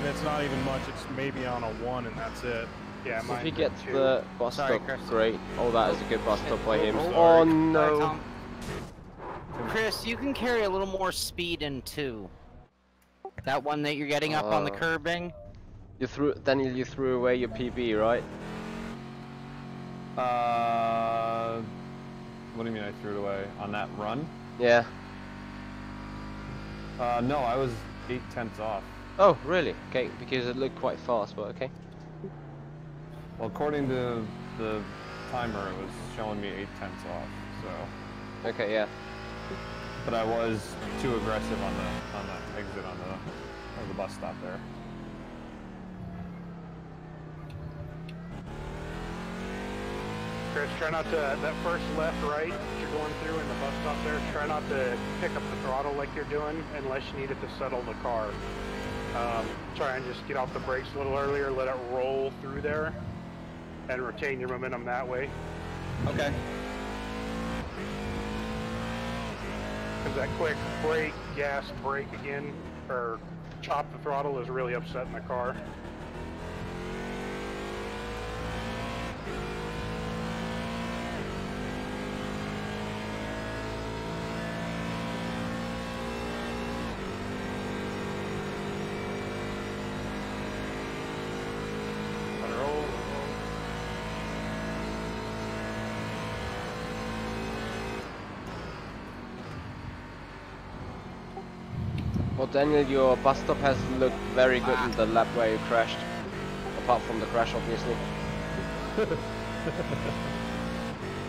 and it's not even much. It's maybe on a 1, and that's it. Yeah, So if he gets the bust Sorry, stop, Chris. great. Oh, that is a good bust stop by him. Sorry. Oh no. Sorry, Tom. Chris, you can carry a little more speed in 2. That one that you're getting up on the curbing. You threw, Daniel. You threw away your PB, right? What do you mean I threw it away? On that run? Yeah. No, I was 0.8 off. Oh, really? Okay, because it looked quite fast, but okay. Well, according to the timer, it was showing me 0.8 off, so. Okay, yeah. But I was too aggressive on the exit on the bus stop there. Chris, try not to, that first left-right that you're going through in the bus stop there, try not to pick up the throttle like you're doing unless you need it to settle the car. Try and just get off the brakes a little earlier, let it roll through there, and retain your momentum that way. Okay. Because that quick brake, gas, brake again, or chop the throttle is really upsetting the car. Well, Daniel, your bus stop has looked very good in the lap where you crashed. Apart from the crash, obviously.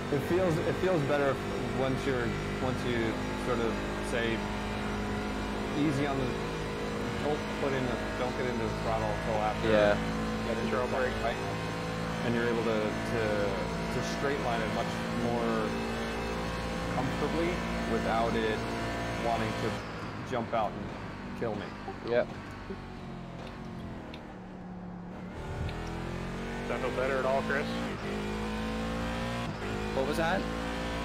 It feels better once you sort of say easy on the don't get into the throttle until after you get into the brake, right? And you're able to straight line it much more comfortably without it wanting to jump out and kill me. Yep. Does that feel better at all, Chris? What was that?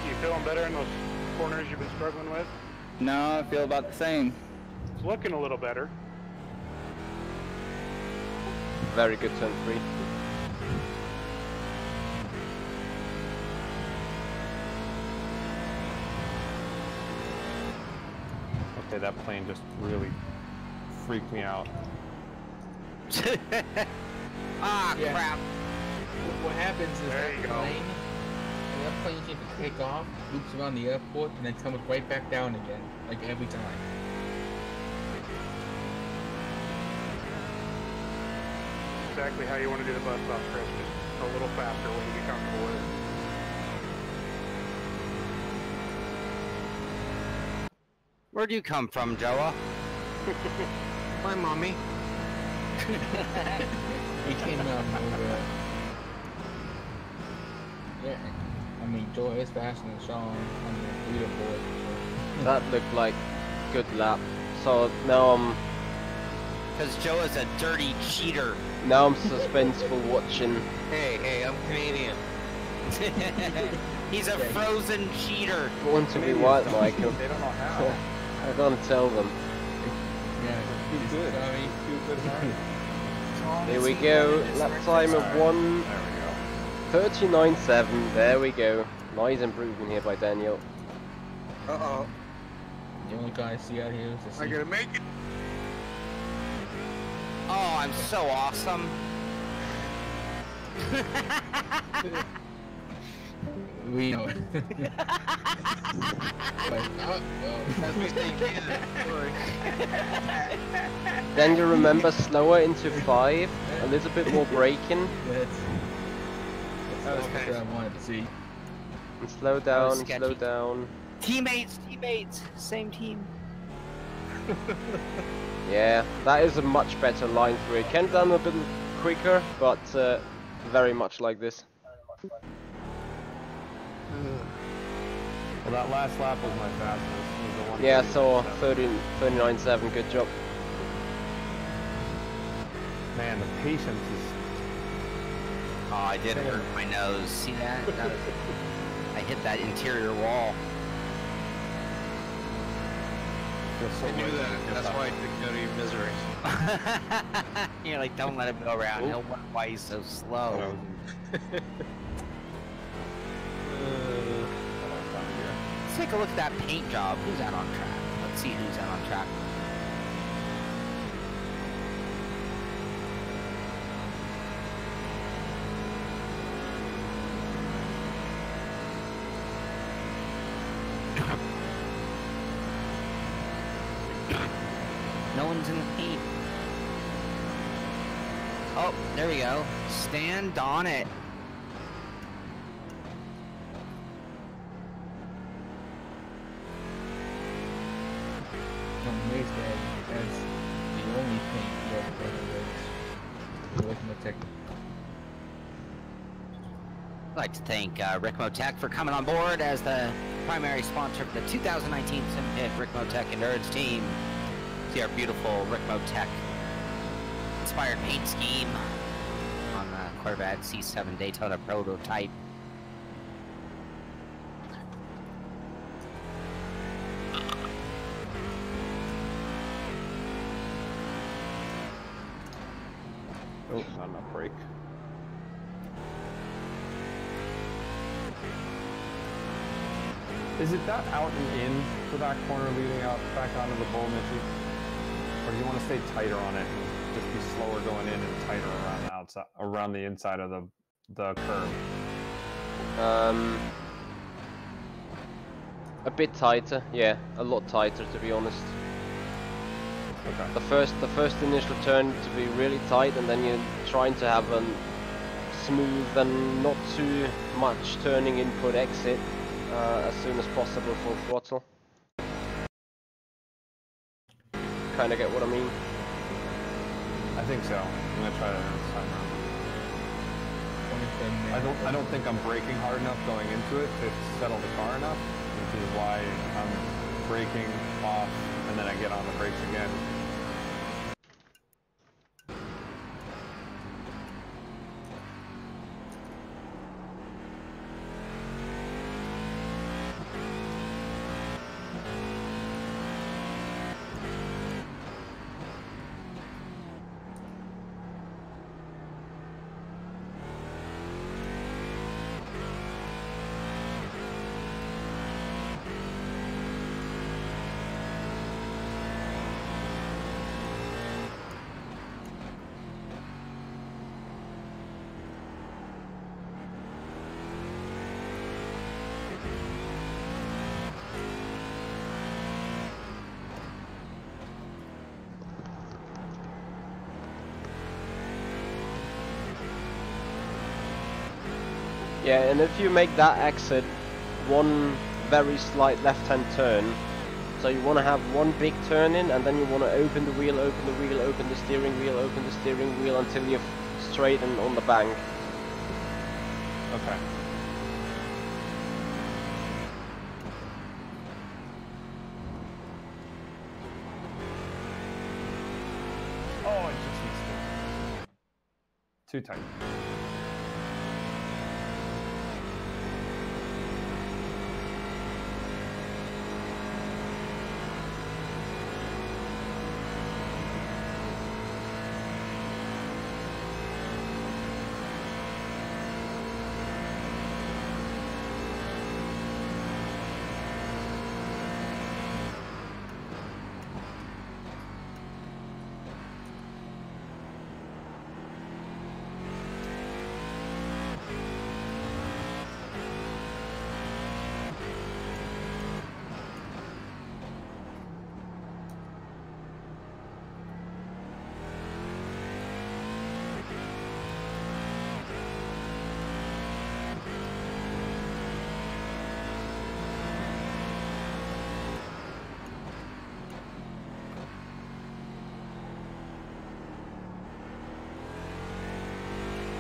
You feeling better in those corners you've been struggling with? No, I feel about the same. It's looking a little better. Very good turn 3. Okay, that plane just really freaked me out. Crap. What happens is There you that go. plane, and that plane seems to take off, loops around the airport, and then comes right back down again, like every time. Exactly how you want to do the bus stop, Chris. Just a little faster when you get comfortable with it. Where'd you come from, Joa? My mommy. He came out of nowhere. Yeah, I mean, Joe is faster than Sean on the leaderboard. So. That looked like good lap. So now I'm Because Joa's a dirty cheater. suspenseful watching. Hey, I'm Canadian. He's a frozen cheater. Born to be white, Michael. They don't know how. I'm gonna tell them. Yeah, Too good. sorry. Too good. Here we go. Lap time of 1:39.7. There we go. Nice improvement here by Daniel. Uh-oh. The only guy I see out here is the I gotta make it. Oh, I'm so awesome. We know it. That's me saying Canada. Sorry. Then you remember slower into 5, a little bit more braking, That's what I wanted to see. and slow down, and sketchy. slow down. Teammates, same team. Yeah, that is a much better line through it. Can done a bit quicker, but very much like this. Well, that last lap was my fastest. It was the one Yeah, so 39.7, good job. Man, the patience is. Oh, I did hurt my nose. See that? I hit that interior wall. I knew that. That's why I took you out of your misery. You're like, don't let him go around. He'll wonder why he's so slow. Let's take a look at that paint job. Who's out on track? Let's see who's out on track. No one's in the paint. Oh, there we go. Stand on it. I'm amazed that that's the only paint he ever done was the Tech. I'd like to thank Rickmo Tech for coming on board as the primary sponsor of the 2019 Simpit Rickmo Tech Endurance Team. See our beautiful Rickmo Tech inspired paint scheme on the Corvette C7 Daytona prototype. Oh, not enough brake. Is it that out and in for that corner leading out back onto the bowl, Michi? Or do you want to stay tighter on it and just be slower going in and tighter around the outside, around the inside of the curve? A bit tighter, yeah, a lot tighter to be honest. Okay. The first initial turn to be really tight, and then you're trying to have a smooth and not too much turning input exit as soon as possible full throttle. Kind of get what I mean? I think so. I'm gonna try that this time around. I don't think I'm braking hard enough going into it to settle the car enough, which is why I'm braking off and then I get on the brakes again. Yeah, and if you make that exit one very slight left-hand turn, so you want to have one big turn in, and then you want to open the wheel, open the wheel, open the steering wheel, open the steering wheel until you're straight and on the bank. Okay. Oh, it just needs to. Too tight.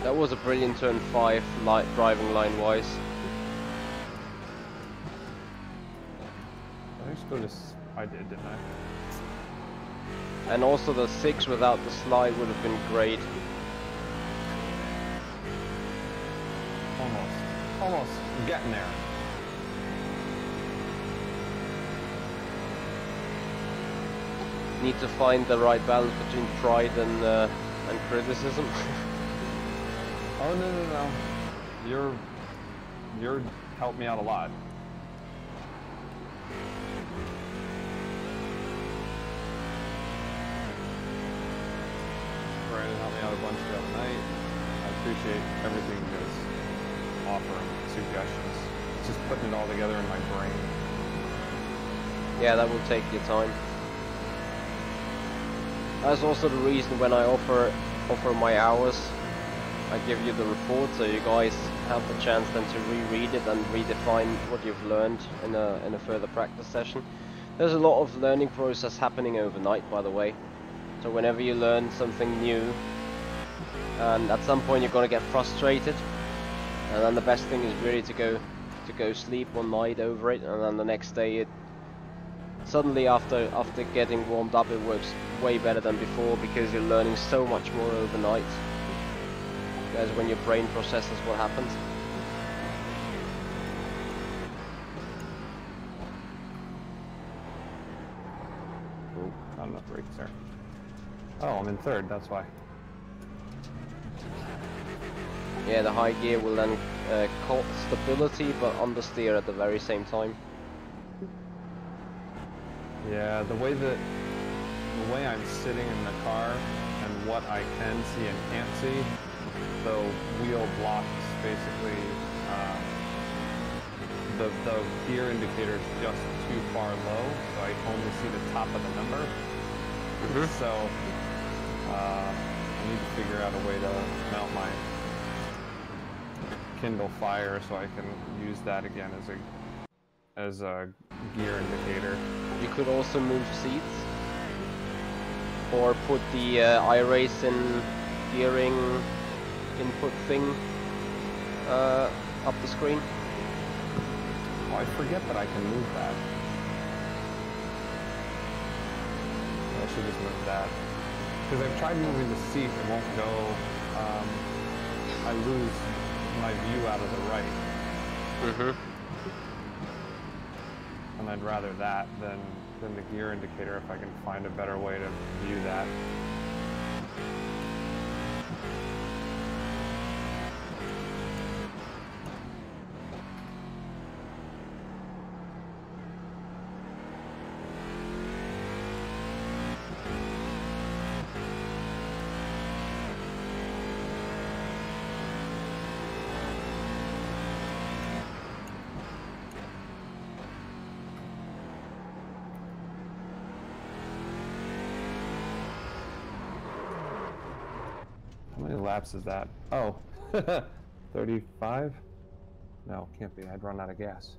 That was a brilliant turn 5, driving line-wise. I just go to. I did, didn't I? And also the 6 without the slide would have been great. Almost. Almost. Getting there. Need to find the right balance between pride and criticism. Oh no. You're helped me out a lot. Brandon helped me out a bunch the other night. I appreciate everything you guys offering suggestions. It's just putting it all together in my brain. Yeah, that will take your time. That's also the reason when I offer my hours, I give you the report so you guys have the chance then to reread it and redefine what you've learned in a further practice session. There's a lot of learning process happening overnight, by the way. So whenever you learn something new, and at some point you're gonna get frustrated, and then the best thing is really to go sleep one night over it, and then the next day it suddenly after getting warmed up it works way better than before because you're learning so much more overnight. As when your brain processes what happened. Oh, not enough brakes there. Oh, I'm in third, that's why. Yeah, the high gear will then cut stability but understeer at the very same time. Yeah, the way I'm sitting in the car and what I can see and can't see, the wheel blocks basically, the gear indicator is just too far low, so I only see the top of the number. So I need to figure out a way to mount my Kindle Fire so I can use that again as a gear indicator. You could also move seats, or put the iRacing gearing input thing up the screen. Oh, I forget that I can move that. I should just move that. Because I've tried moving the seat, it won't go. I lose my view out of the right. And I'd rather that than the gear indicator if I can find a better way to view that. How many laps is that? Oh, 35? No, can't be. I'd run out of gas.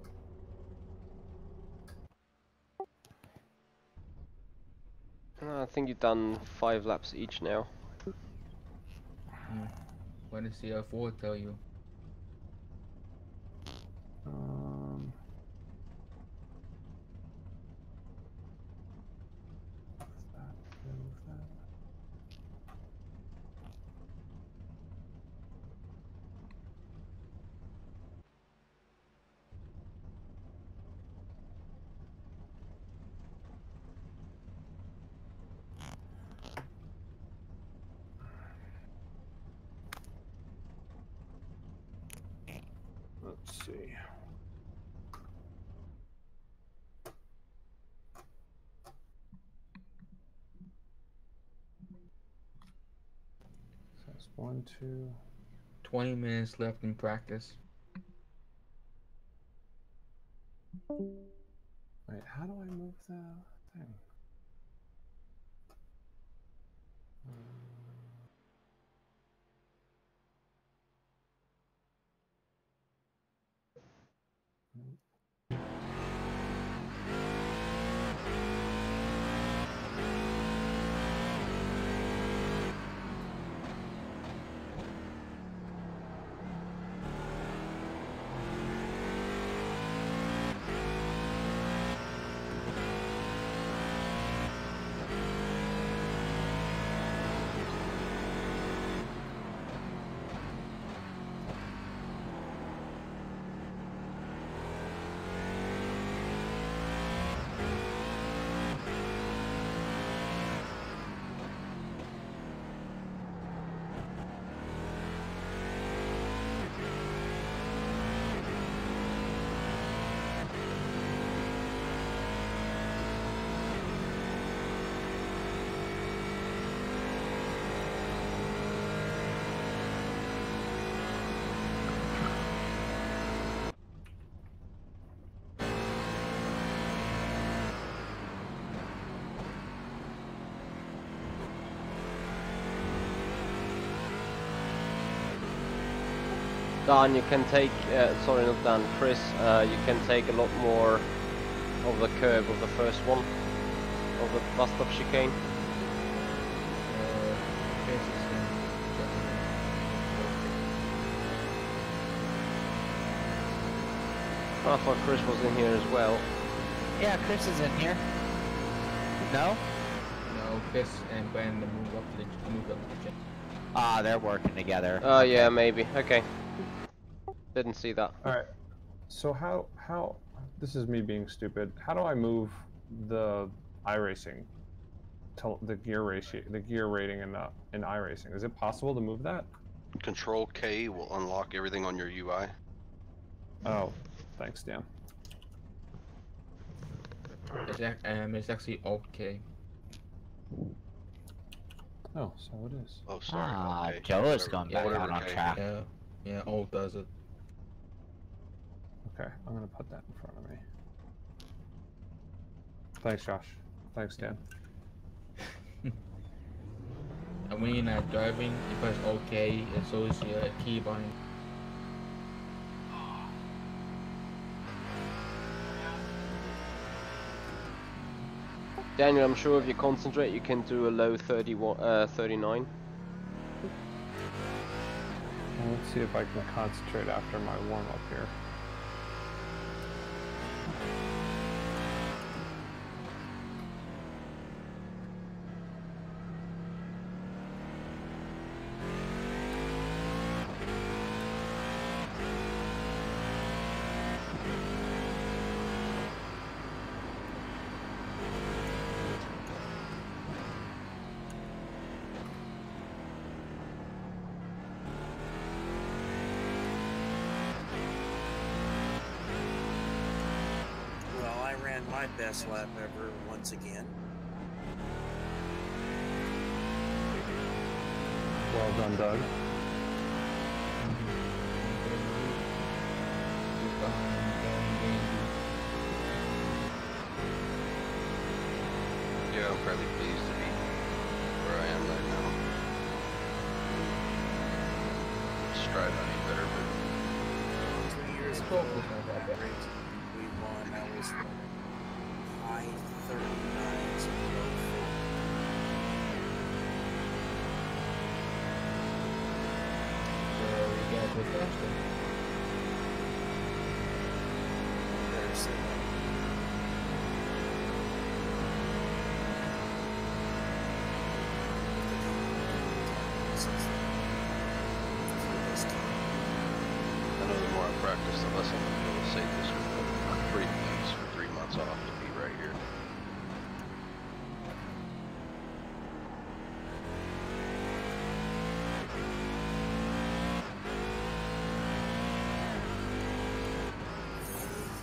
I think you've done 5 laps each now. What does CR4 tell you? Move that. Let's see. So that's 1, 2. 20 minutes left in practice. Wait, how do I move the thing? Dan, you can take, sorry not Dan, Chris, you can take a lot more of the curve of the first one, of the bus stop chicane. I thought Chris was in here as well. Yeah, Chris is in here. No? No, Chris and Brandon move up to the gym. Ah, they're working together. Oh yeah, maybe. Okay. Didn't see that. Alright. So how this is me being stupid. How do I move the iRacing to the gear ratio, the gear rating in iRacing? Is it possible to move that? Control K will unlock everything on your UI. Oh, thanks, Dan. It's actually okay. Oh, so it is. Oh, sorry. Ah, okay. Joe is going back Whatever, out on K. track. Yeah, all does it. Okay, I'm gonna put that in front of me. Thanks, Josh. Thanks, Dan. And when you're not driving, you press OK, and so is your keybind. Daniel, I'm sure if you concentrate, you can do a low 39. Well, let's see if I can concentrate after my warm-up here. My best lap ever once again. Well done, Doug. Yeah, I'm fairly pleased to be where I am right now. Strive any better, but 2 years The torque was not that bad. We won. That was high 39s and low 40s. So you gotta go faster. I know the more I practice, the less I'm going to be able to say this with 3 weeks or 3 months off to be right here.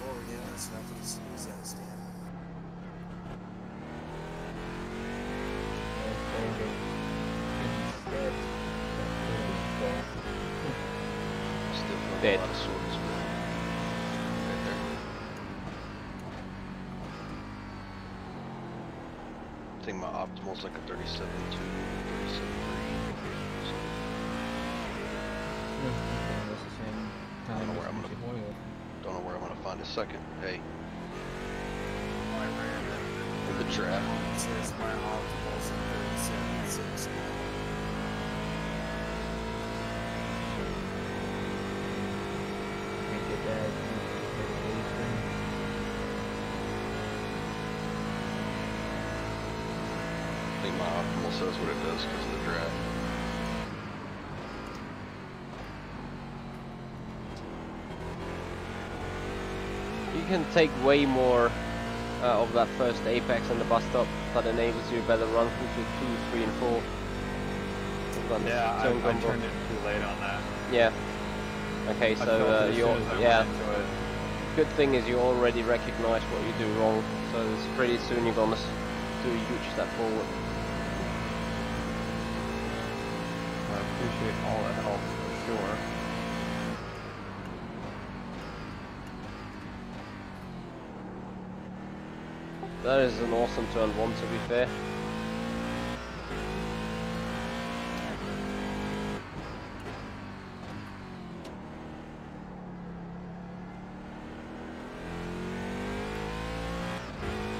Oh, yeah, that's nothing to sneeze at, Stan. Still Dead. a lot of swords, but right there. I think my optimal's like a 37.2, 37.3. So That's the same I don't time know as where I'm Michi Hoyer. don't know where I'm gonna find a second. Hey. In the draft. It says my optimal's at 37.6 now. Can't get that. I think my optimal says what it does because of the draft. You can take way more of that first apex and the bus stop that enables you a better run through to 2, 3, and 4. Yeah, I Turn combo. turned it too late on that. Yeah. Okay, I felt so it as you're soon as I yeah. went into it. Good thing is you already recognize what you do wrong, so it's pretty soon you're gonna do a huge step forward. I appreciate all the help for sure. That is an awesome turn 1, to be fair.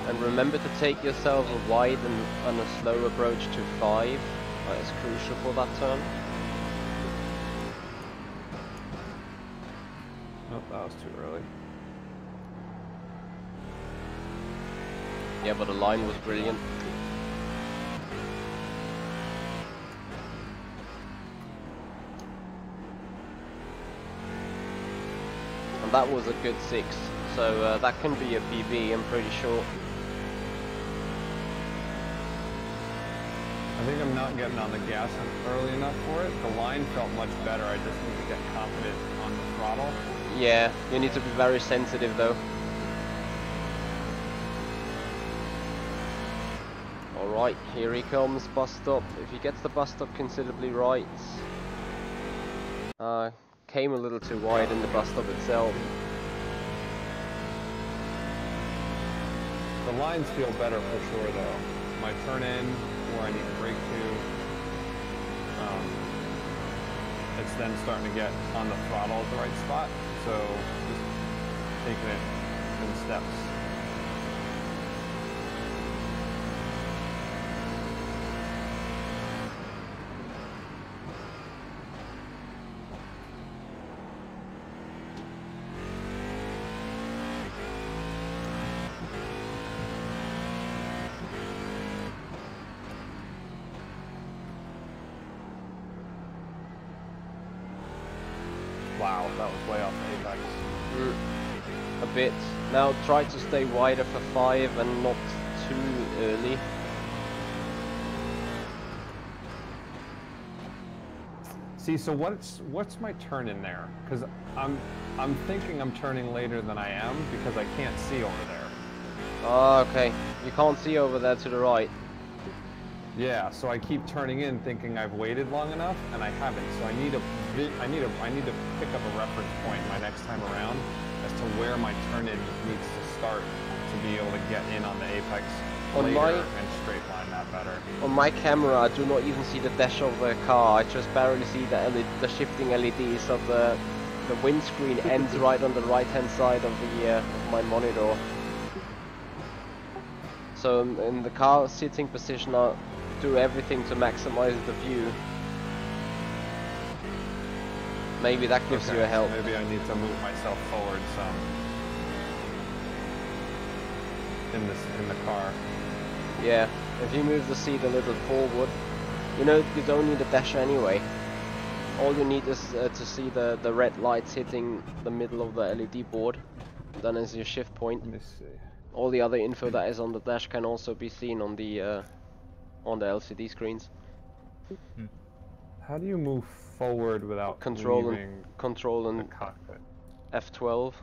And remember to take yourself a wide and a slow approach to 5. That is crucial for that turn. Oh, that was too early. Yeah, but the line was brilliant. And that was a good 6, so that can be a PB, I'm pretty sure. I think I'm not getting on the gas early enough for it. The line felt much better. I just need to get confident on the throttle. Yeah, you need to be very sensitive though. Alright, here he comes, bus stop. If he gets the bus stop considerably right. Came a little too wide in the bus stop itself. The lines feel better for sure though. My turn in, where I need to brake to, it's then starting to get on the throttle at the right spot. So just taking it in steps. Wow, that was way off the apex. A bit. Now try to stay wider for 5 and not too early. See, so what's my turn in there? Because I'm thinking I'm turning later than I am because I can't see over there. Oh, okay. You can't see over there to the right. Yeah, so I keep turning in thinking I've waited long enough, and I haven't. So I need to pick up a reference point my next time around as to where my turn in needs to start to be able to get in on the apex later and straight line that better. On my camera, I do not even see the dash of the car. I just barely see the shifting LEDs of the the windscreen ends right on the right-hand side of the of my monitor. So in the car sitting position, I'll do everything to maximize the view. Maybe that gives you a help. Maybe I need to move myself forward some in the car. Yeah, if you move the seat a little forward, you know, you don't need a dash anyway. All you need is to see the red lights hitting the middle of the LED board. Then is your shift point. Let me see. All the other info that is on the dash can also be seen on the LCD screens. How do you move forward without leaving Control and the cockpit? F12.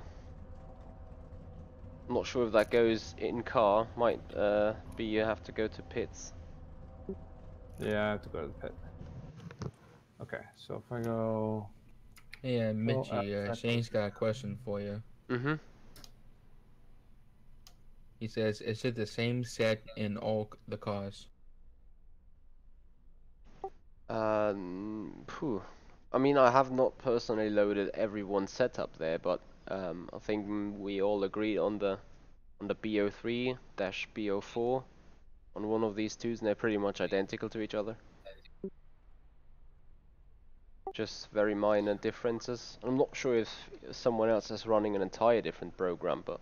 I'm not sure if that goes in car. Might be you have to go to pits. Yeah, I have to go to the pit. Okay, so if I go... Yeah, Michi, Shane's got a question for you. Mm-hmm. He says, is it the same set in all the cars? I mean, I have not personally loaded everyone's setup there, but I think we all agreed on the BO3-BO4 on one of these twos, and they're pretty much identical to each other. Just very minor differences. I'm not sure if someone else is running an entire different program, but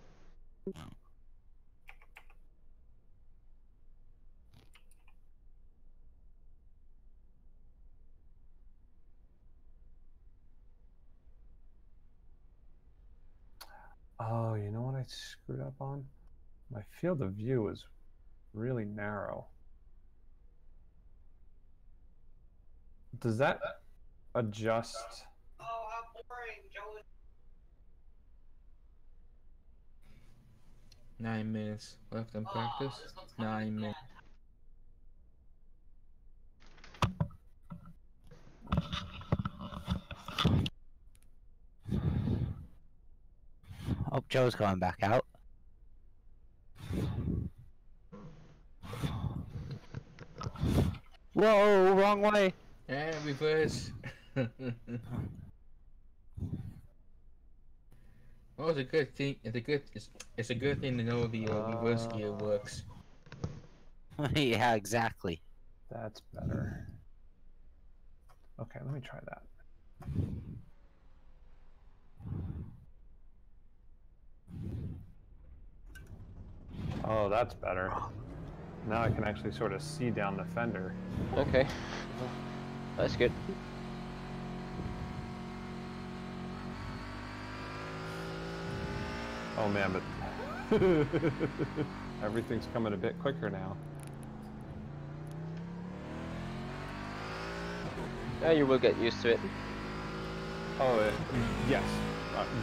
Oh, you know what I screwed up on? My field of view is really narrow. Does that adjust? 9 minutes left in practice. 9 minutes. Oh, Joe's going back out. Whoa, wrong way. And reverse. Well, it's a good thing. It's a good thing to know the reverse gear works. Yeah, exactly. That's better. Okay, let me try that. Oh, that's better. Now I can actually sort of see down the fender. okay. That's good. Oh man, but everything's coming a bit quicker now. Yeah, you will get used to it. Oh, yes,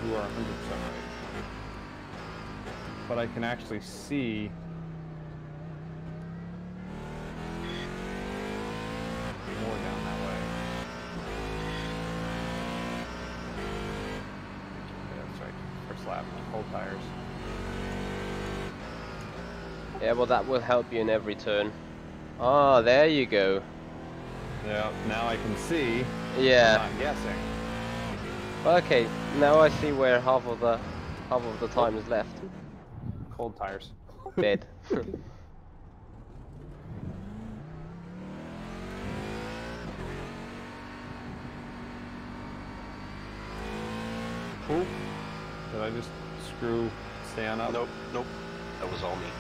you are 100% right. But I can actually see more down that way. Yeah, that's right. First lap, cold tires. Yeah, well, that will help you in every turn. Ah, there you go. Yeah, now I can see. Yeah. I'm guessing. Okay, now I see where half of the time is left. Cold tires. Dead. Cool. Did I just screw Stan up? Nope, nope. That was all me.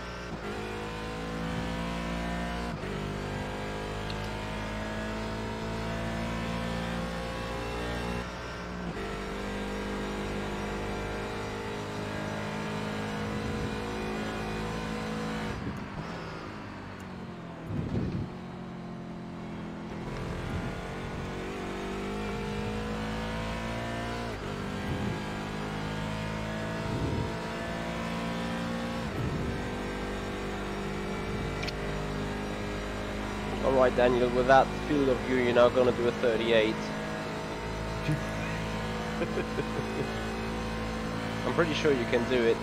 Alright, Daniel, with that field of view, you're now gonna do a 38. I'm pretty sure you can do it.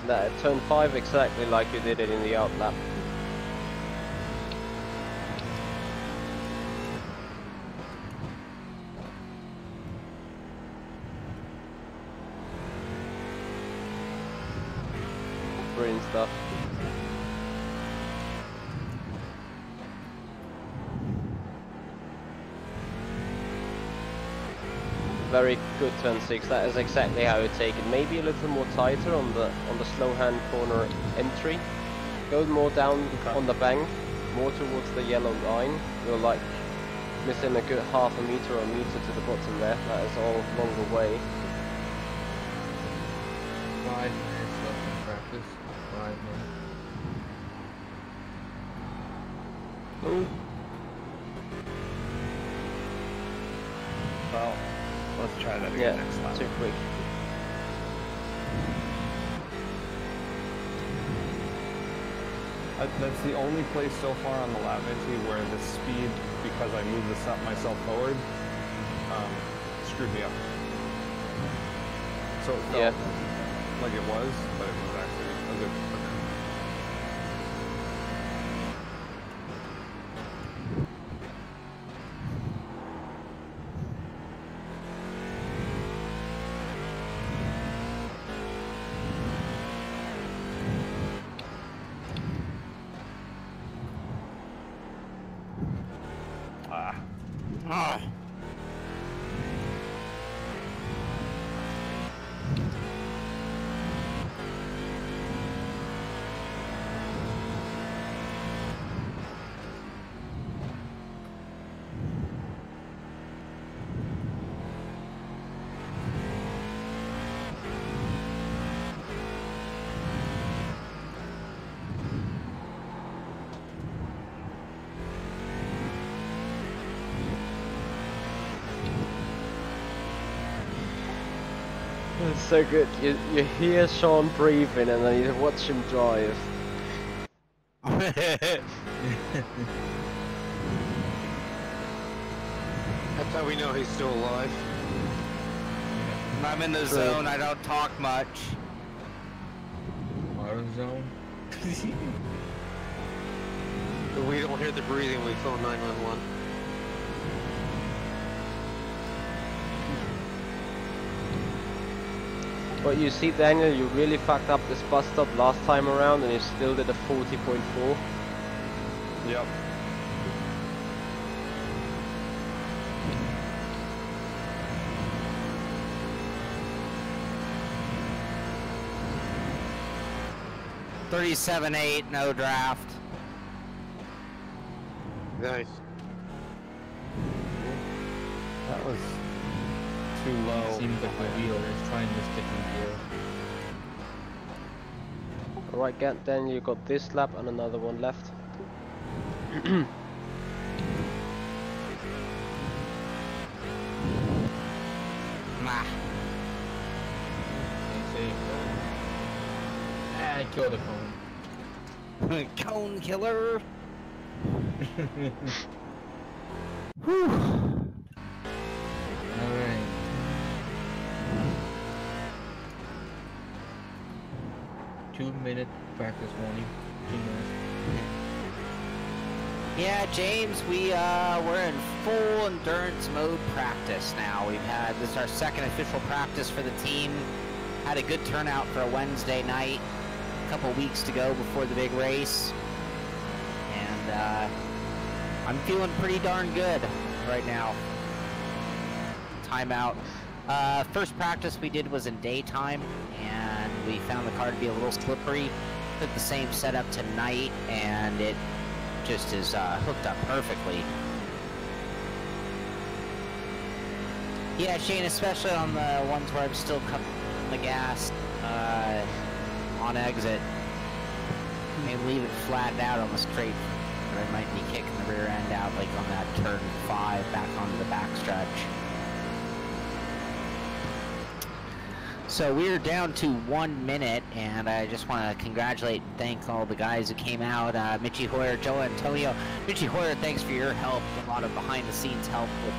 right, turn 5 exactly like you did it in the out lap. Brilliant stuff. Very good turn 6. That is exactly how you take it. Maybe a little more tighter on the slow hand corner entry. Go more down on the bank, more towards the yellow line. You're like missing a good half a meter or a meter to the bottom there. That is all along the way. 5 minutes left in practice. 5 minutes. Ooh. Well, let's try that again next lap. Too quick. That's the only place so far on the lap, Michi, where the speed, because I moved this up myself forward, screwed me up. So it felt like it was, but it was actually a good quicker. It's so good. You hear Sean breathing and then you watch him drive. That's how we know he's still alive. I'm in the zone, I don't talk much. Our zone? If we don't hear the breathing, we phone 911. But you see, Daniel, you really fucked up this bus stop last time around and you still did a 40.4. Yep. $37.8, no draft. Nice. That was too low. Seems like the wheel is trying to stick in gear. Alright, Daniel, you got this lap and another one left. Nah. I killed the cone. Cone killer. Whew. Alright. Two-minute practice warning. 2 minutes. Yeah, James, we're in full endurance mode practice now. This is our second official practice for the team. Had a good turnout for a Wednesday night. A couple weeks to go before the big race. And I'm feeling pretty darn good right now. Timeout. First practice we did was in daytime, and we found the car to be a little slippery. Took the same setup tonight, and it just is hooked up perfectly. Yeah, Shane, especially on the ones where I'm still cutting the gas on exit. Maybe leave it flattened out on the straight, or I might be kicking the rear end out like on that turn 5 back onto the backstretch. So we're down to 1 minute, and I just want to congratulate and thank all the guys who came out. Michi Hoyer, Joe Antonio. Michi Hoyer, thanks for your help. A lot of behind-the-scenes help with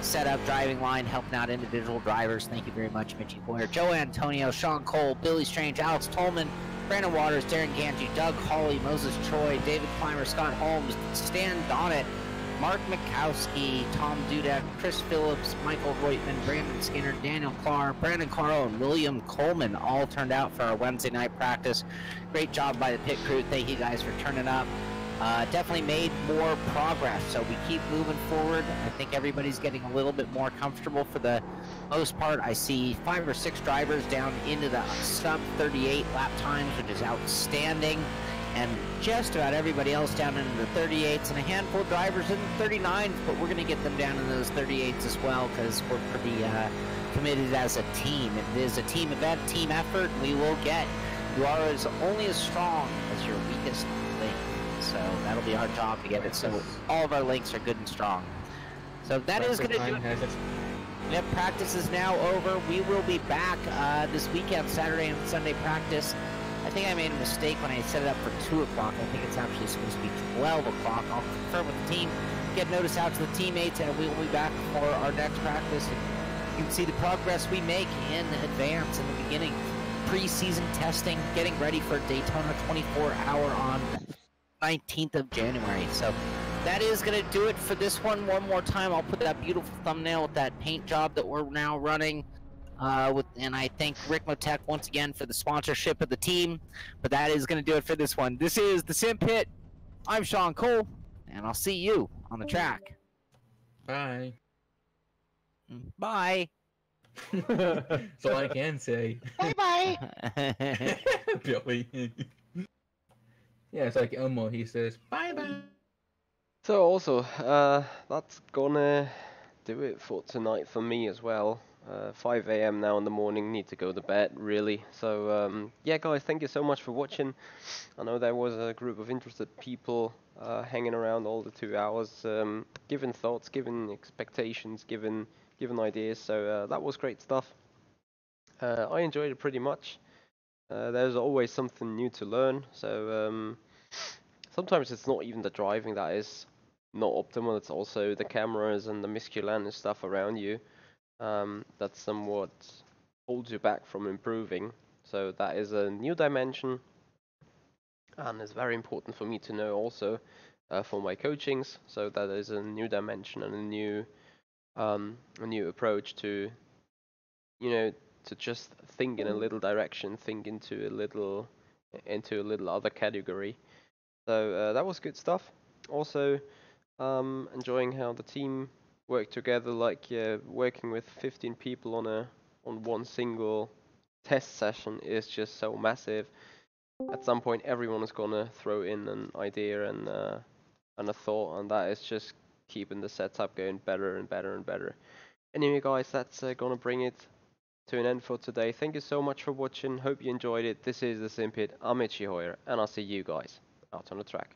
setup, driving line, helping out individual drivers. Thank you very much, Michi Hoyer, Joe Antonio, Sean Cole, Billy Strange, Alex Tolman, Brandon Waters, Darren Ganji, Doug Hawley, Moses Troy, David Clymer, Scott Holmes, Stan Donnet, Mark Mikowski, Tom Dudek, Chris Phillips, Michael Reutman, Brandon Skinner, Daniel Clark, Brandon Carl, and William Coleman all turned out for our Wednesday night practice. Great job by the pit crew. Thank you guys for turning up. Definitely made more progress, so we keep moving forward. I think everybody's getting a little bit more comfortable for the most part. I see 5 or 6 drivers down into the sub 38 lap times, which is outstanding. And just about everybody else down into the 38s, and a handful of drivers in the 39s, but we're going to get them down into those 38s as well, because we're pretty committed as a team. It is a team event, team effort, and we will get. You are only as strong as your weakest link, so that'll be our job to get it. So all of our links are good and strong. So that is going to do it. Yep, practice is now over. We will be back this weekend, Saturday and Sunday practice. I think I made a mistake when I set it up for 2 o'clock. I think it's actually supposed to be 12 o'clock. I'll confirm with the team, get notice out to the teammates, and we will be back for our next practice. And you can see the progress we make in advance in the beginning. Pre-season testing, getting ready for Daytona 24-hour on 19th of January. So that is going to do it for this one. One more time, I'll put that beautiful thumbnail with that paint job that we're now running. And I thank Rickmotech once again for the sponsorship of the team. But that is going to do it for this one. This is the Simpit. I'm Sean Cole, and I'll see you on the track. Bye. Bye. That's all I can say. Bye-bye. Billy. Yeah, it's like Elmo. He says, bye-bye. So also, that's gonna do it for tonight for me as well. 5 a.m. now in the morning, need to go to bed, really. So, yeah, guys, thank you so much for watching. I know there was a group of interested people hanging around all the 2 hours, giving thoughts, giving expectations, giving ideas. So that was great stuff. I enjoyed it pretty much. There's always something new to learn. So sometimes it's not even the driving that is not optimal. It's also the cameras and the miscellaneous stuff around you. That somewhat holds you back from improving. So that is a new dimension, and it's very important for me to know also for my coachings. So that is a new dimension and a new approach to, to just think in a little direction, think into a little other category. So that was good stuff. Also, enjoying how the team work together, like working with 15 people on one single test session is just so massive. At some point, everyone is gonna throw in an idea and a thought, and that is just keeping the setup going better and better and better. Anyway, guys, that's gonna bring it to an end for today. Thank you so much for watching. Hope you enjoyed it. This is the Simpit. I'm Michi Hoyer, and I'll see you guys out on the track.